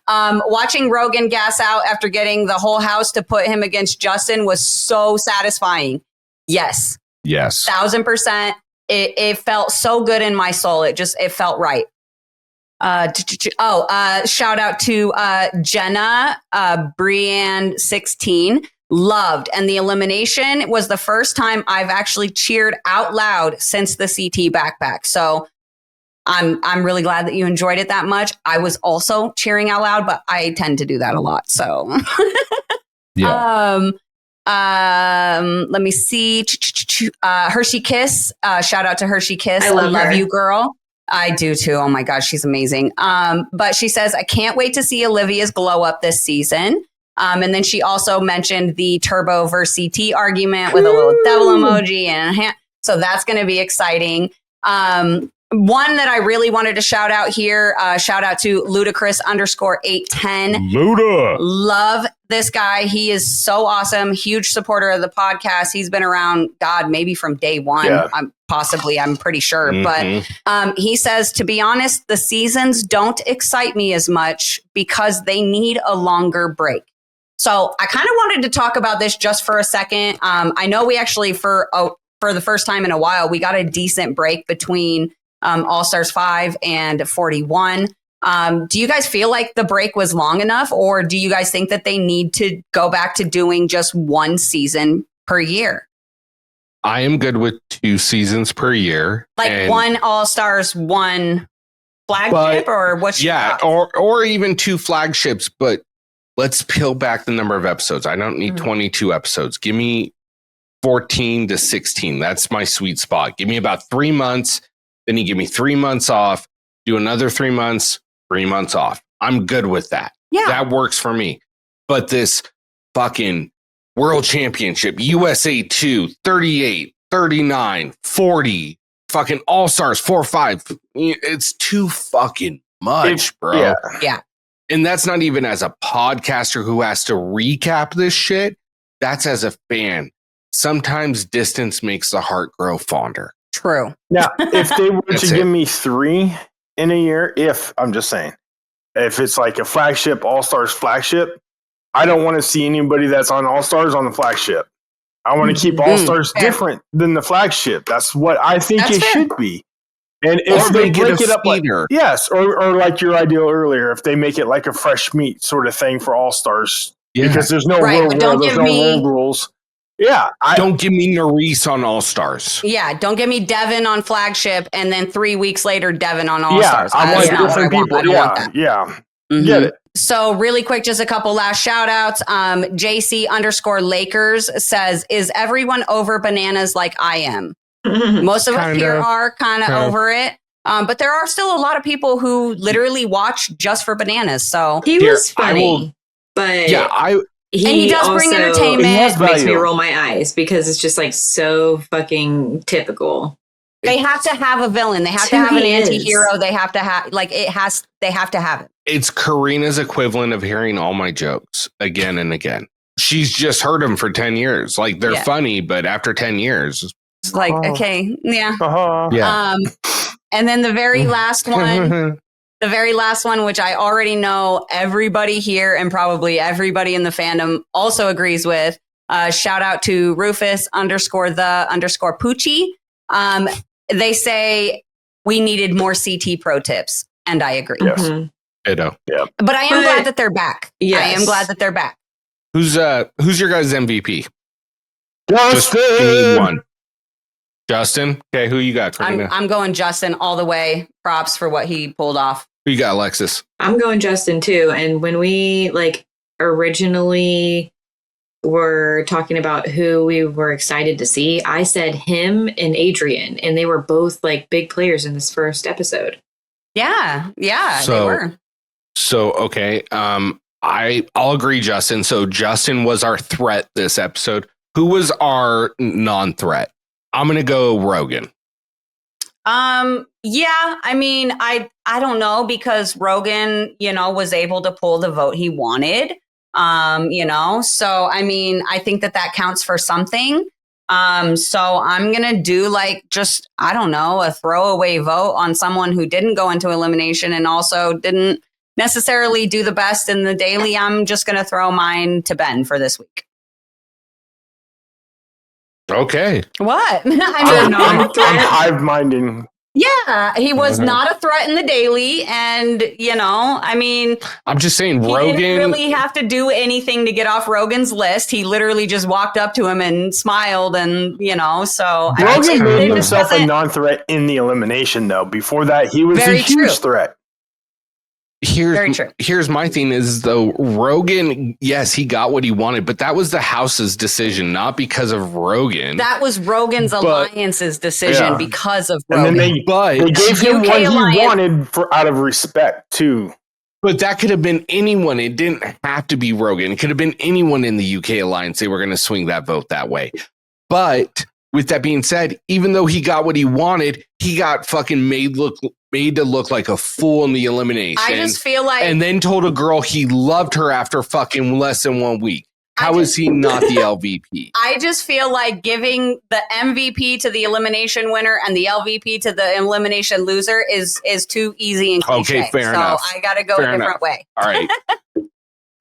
Watching Rogan gas out after getting the whole house to put him against Justin was so satisfying. Yes. 1000%. It felt so good in my soul. It felt right. Shout out to Jenna, Brienne16. Loved. And the elimination was the first time I've actually cheered out loud since the CT backpack. So I'm really glad that you enjoyed it that much. I was also cheering out loud, but I tend to do that a lot. So let me see. Hershey Kiss. Shout out to Hershey Kiss. I love you, girl. I do too. Oh my gosh, she's amazing. But she says, I can't wait to see Olivia's glow up this season. And then she also mentioned the Turbo versus CT argument with a little devil emoji and a hand. So that's going to be exciting. One that I really wanted to shout out here, shout out to Ludacris_810. Luda. Love this guy. He is so awesome. Huge supporter of the podcast. He's been around, God, maybe from day one. Yeah. I'm pretty sure. But he says, to be honest, the seasons don't excite me as much because they need a longer break. So I kind of wanted to talk about this just for a second. I know we actually, for the first time in a while, we got a decent break between All-Stars 5 and 41. Do you guys feel like the break was long enough, or do you guys think that they need to go back to doing just one season per year? I am good with 2 seasons per year. Like one All-Stars, one flagship, or what's or even 2 flagships, but let's peel back the number of episodes. I don't need 22 episodes. Give me 14 to 16. That's my sweet spot. Give me about 3 months. Then you give me 3 months off, do another 3 months, 3 months off. I'm good with that. Yeah. That works for me. But this fucking World Championship, USA 2, 38, 39, 40, fucking All-Stars 4, 5. It's too fucking much, bro. Yeah. And that's not even as a podcaster who has to recap this shit. That's as a fan. Sometimes distance makes the heart grow fonder. True. Now, if they were to give me 3 in a year, if it's like a flagship, All-Stars flagship, I don't want to see anybody that's on All-Stars on the flagship. I want to keep All-Stars different than the flagship. That's what I think it should be. And if they break it up like, or like your ideal earlier, if they make it like a fresh meat sort of thing for All-Stars, because there's no world rules. Yeah. Don't give me Nerese on All-Stars. Yeah, don't give me Devin on flagship and then 3 weeks later Devin on All-Stars. I want different people. I don't want that. Yeah. Mm-hmm. Get it. So really quick, just a couple last shout outs. JC_Lakers says, is everyone over bananas like I am? Most of us here are kind of over it. But there are still a lot of people who literally watch just for bananas. So he was funny, but he does bring entertainment. Makes me roll my eyes because it's just like so fucking typical. They have to have a villain. They have to have an anti-hero. They have to have they have to have it. It's Karina's equivalent of hearing all my jokes again and again. She's just heard them for 10 years. Like they're funny, but after 10 years, it's like, okay, yeah. Yeah. And then the very last one, which I already know everybody here and probably everybody in the fandom also agrees with. Shout out to Rufus_the_Poochie. They say we needed more CT pro tips, and I agree. Yes. Ditto. Yeah. But I am glad that they're back. Yes. I am glad that they're back. Who's your guys' MVP? Justin. Just need one. Justin. Okay, who you got? I'm going Justin all the way. Props for what he pulled off. Who you got, Alexis? I'm going Justin too. And when we originally were talking about who we were excited to see, I said him and Adrian, and they were both like big players in this first episode. Yeah, they were. So okay, I'll agree, Justin. So Justin was our threat this episode. Who was our non-threat? I'm gonna go Rogan. Yeah, I mean, I don't know, because Rogan, was able to pull the vote he wanted. So I mean, I think that counts for something. So I'm going to do a throwaway vote on someone who didn't go into elimination and also didn't necessarily do the best in the daily. I'm just going to throw mine to Ben for this week. Okay. What? I'm hive-minding. Yeah, he was not a threat in the daily. And, I'm just saying, he Rogan didn't really have to do anything to get off Rogan's list. He literally just walked up to him and smiled and, so. Rogan made himself a non-threat in the elimination, though. Before that, he was a huge threat. Here's my thing is, though, Rogan, yes, he got what he wanted, but that was the house's decision, not because of Rogan. That was Rogan's alliance's decision because of Rogan. And then they gave him what he wanted out of respect, too. But that could have been anyone. It didn't have to be Rogan. It could have been anyone in the UK alliance. They were going to swing that vote that way. But with that being said, even though he got what he wanted, he got fucking made to look like a fool in the elimination. I just feel like... And then told a girl he loved her after fucking less than 1 week. How is he not the LVP? I just feel like giving the MVP to the elimination winner and the LVP to the elimination loser is too easy and cliche. Okay, fair enough. So I got to go a different way. All right.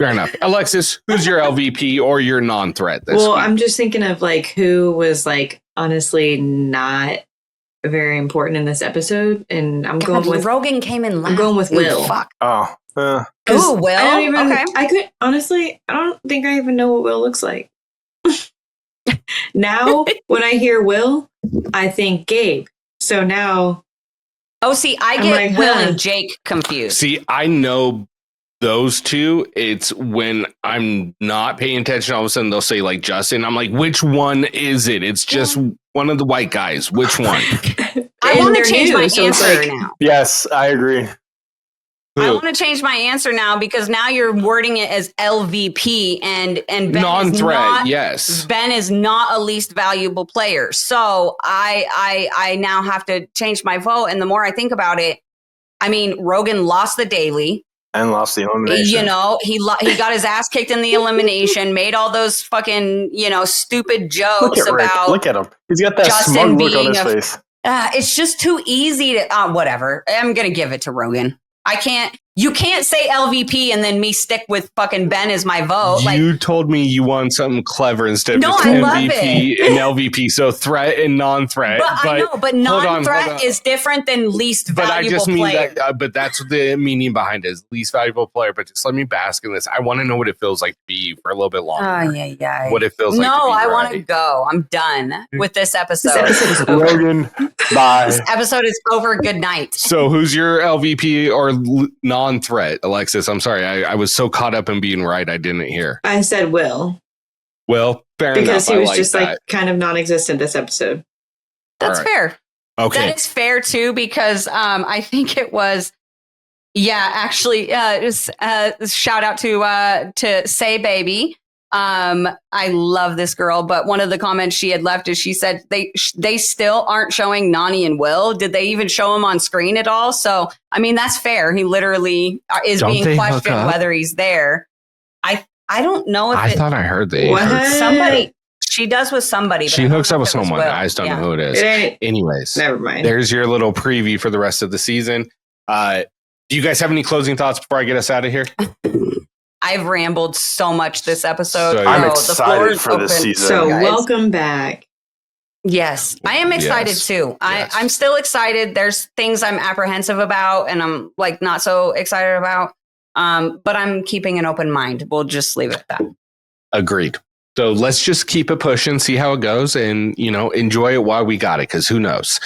Fair enough. Alexis, who's your LVP or your non-threat this week? I'm just thinking of who was honestly not very important in this episode, and I'm going with Rogan came in last. I'm going with Will. Fuck. Oh, Will. Okay. I don't think I even know what Will looks like. Now, when I hear Will, I think Gabe. So now, I get Will and Jake confused. See, I know those two. It's when I'm not paying attention, all of a sudden they'll say Justin. I'm like, which one is it? It's just one of the white guys. Which one? I want to change my answer now. Yes, I agree. I want to change my answer now because now you're wording it as LVP and Ben non-threat. Yes, Ben is not a least valuable player. So I now have to change my vote. And the more I think about it, I mean, Rogan lost the daily. And lost the elimination. He got his ass kicked in the elimination, made all those fucking, stupid jokes about Look at him. He's got that Justin smug look on his being face. It's just too easy to whatever. I'm gonna give it to Rogan. You can't say LVP and then me stick with fucking Ben as my vote. You told me you want something clever instead of just MVP and LVP. So threat and non-threat. But I know, but non-threat is different than least valuable player. But I just mean that. But that's the meaning behind it, is least valuable player. But just let me bask in this. I want to know what it feels like to be for a little bit longer. Oh yeah. What it feels like. No, I want to go. I'm done with this episode. This episode is over. Rogan, bye. This episode is over. Good night. So who's your LVP or non-threat, Alexis? I'm sorry. I was so caught up in being right, I didn't hear. I said Will. Well, fair because enough. He was just like kind of non-existent this episode. That's fair. Okay. That is fair too, because I think it was, actually, shout out to Say Baby. I love this girl, but one of the comments she had left is she said they still aren't showing Nani and Will. Did they even show him on screen at all? So, I mean, that's fair. He literally is being questioned whether he's there. I don't know if I thought I heard somebody. She does with somebody. But she hooks up with someone. I just don't know who it is. Anyways, never mind. There's your little preview for the rest of the season. Do you guys have any closing thoughts before I get us out of here? I've rambled so much this episode. So, I'm excited for this season. So welcome back. Yes, I am excited too. I'm still excited. There's things I'm apprehensive about and I'm like not so excited about. But I'm keeping an open mind. We'll just leave it at that. Agreed. So let's just keep it pushing, see how it goes, and enjoy it while we got it, because who knows?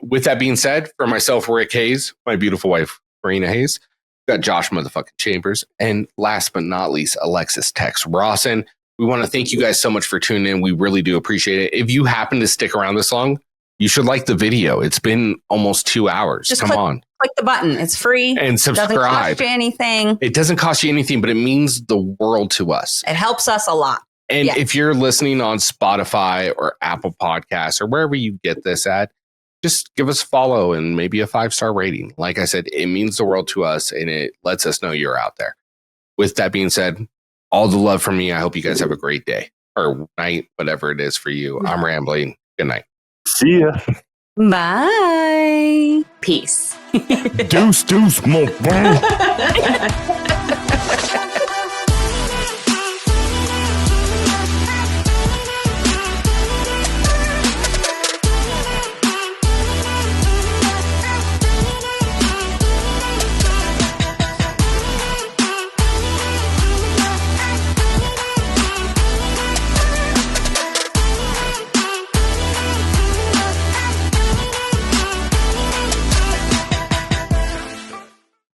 With that being said, for myself, Rick Hayes, my beautiful wife, Marina Hayes, got Josh motherfucking Chambers, and last but not least, Alexis Tex Rawson. We want to thank you guys so much for tuning in. We really do appreciate it. If you happen to stick around this long, you should like the video. It's been almost 2 hours. Just Come on. Click the button. It's free. And subscribe. Doesn't cost you anything. It doesn't cost you anything, but it means the world to us. It helps us a lot. And if you're listening on Spotify or Apple Podcasts or wherever you get this at, just give us a follow and maybe a 5-star rating. Like I said, it means the world to us and it lets us know you're out there. With that being said, all the love from me. I hope you guys have a great day or night, whatever it is for you. I'm rambling. Good night. See ya. Bye. Peace. Deuce, my boy.